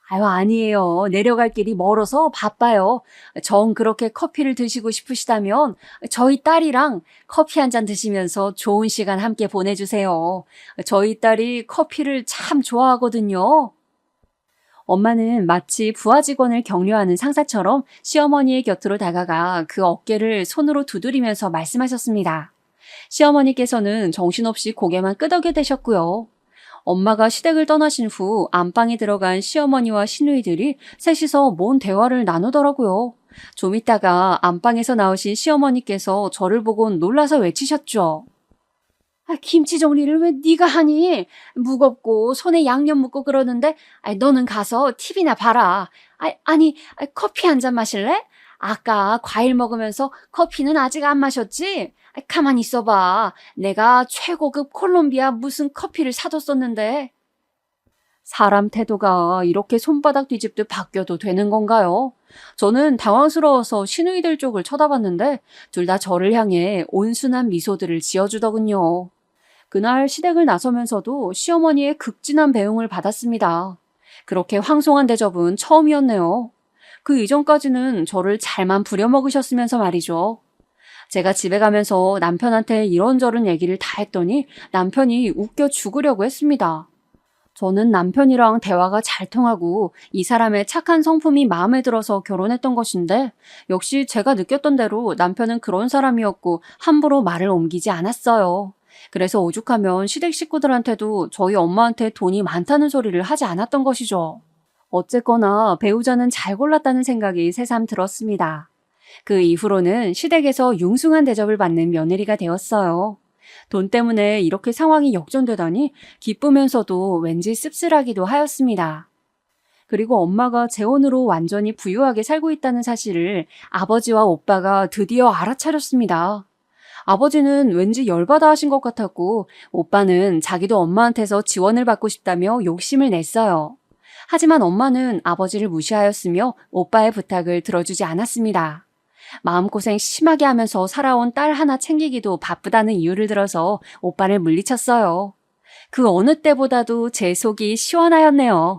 아니에요. 내려갈 길이 멀어서 바빠요. 정 그렇게 커피를 드시고 싶으시다면 저희 딸이랑 커피 한 잔 드시면서 좋은 시간 함께 보내주세요. 저희 딸이 커피를 참 좋아하거든요. 엄마는 마치 부하 직원을 격려하는 상사처럼 시어머니의 곁으로 다가가 그 어깨를 손으로 두드리면서 말씀하셨습니다. 시어머니께서는 정신없이 고개만 끄덕여 대셨고요. 엄마가 시댁을 떠나신 후 안방에 들어간 시어머니와 시누이들이 셋이서 뭔 대화를 나누더라고요. 좀 있다가 안방에서 나오신 시어머니께서 저를 보곤 놀라서 외치셨죠. 김치 정리를 왜 네가 하니? 무겁고 손에 양념 묻고 그러는데 너는 가서 TV나 봐라. 커피 한 잔 마실래? 아까 과일 먹으면서 커피는 아직 안 마셨지? 가만히 있어봐. 내가 최고급 콜롬비아 무슨 커피를 사뒀었는데. 사람 태도가 이렇게 손바닥 뒤집듯 바뀌어도 되는 건가요? 저는 당황스러워서 시누이들 쪽을 쳐다봤는데 둘 다 저를 향해 온순한 미소들을 지어주더군요. 그날 시댁을 나서면서도 시어머니의 극진한 배웅을 받았습니다. 그렇게 황송한 대접은 처음이었네요. 그 이전까지는 저를 잘만 부려먹으셨으면서 말이죠. 제가 집에 가면서 남편한테 이런저런 얘기를 다 했더니 남편이 웃겨 죽으려고 했습니다. 저는 남편이랑 대화가 잘 통하고 이 사람의 착한 성품이 마음에 들어서 결혼했던 것인데 역시 제가 느꼈던 대로 남편은 그런 사람이었고 함부로 말을 옮기지 않았어요. 그래서 오죽하면 시댁 식구들한테도 저희 엄마한테 돈이 많다는 소리를 하지 않았던 것이죠. 어쨌거나 배우자는 잘 골랐다는 생각이 새삼 들었습니다. 그 이후로는 시댁에서 융숭한 대접을 받는 며느리가 되었어요. 돈 때문에 이렇게 상황이 역전되다니 기쁘면서도 왠지 씁쓸하기도 하였습니다. 그리고 엄마가 재혼으로 완전히 부유하게 살고 있다는 사실을 아버지와 오빠가 드디어 알아차렸습니다. 아버지는 왠지 열받아 하신 것 같았고 오빠는 자기도 엄마한테서 지원을 받고 싶다며 욕심을 냈어요. 하지만 엄마는 아버지를 무시하였으며 오빠의 부탁을 들어주지 않았습니다. 마음고생 심하게 하면서 살아온 딸 하나 챙기기도 바쁘다는 이유를 들어서 오빠를 물리쳤어요. 그 어느 때보다도 제 속이 시원하였네요.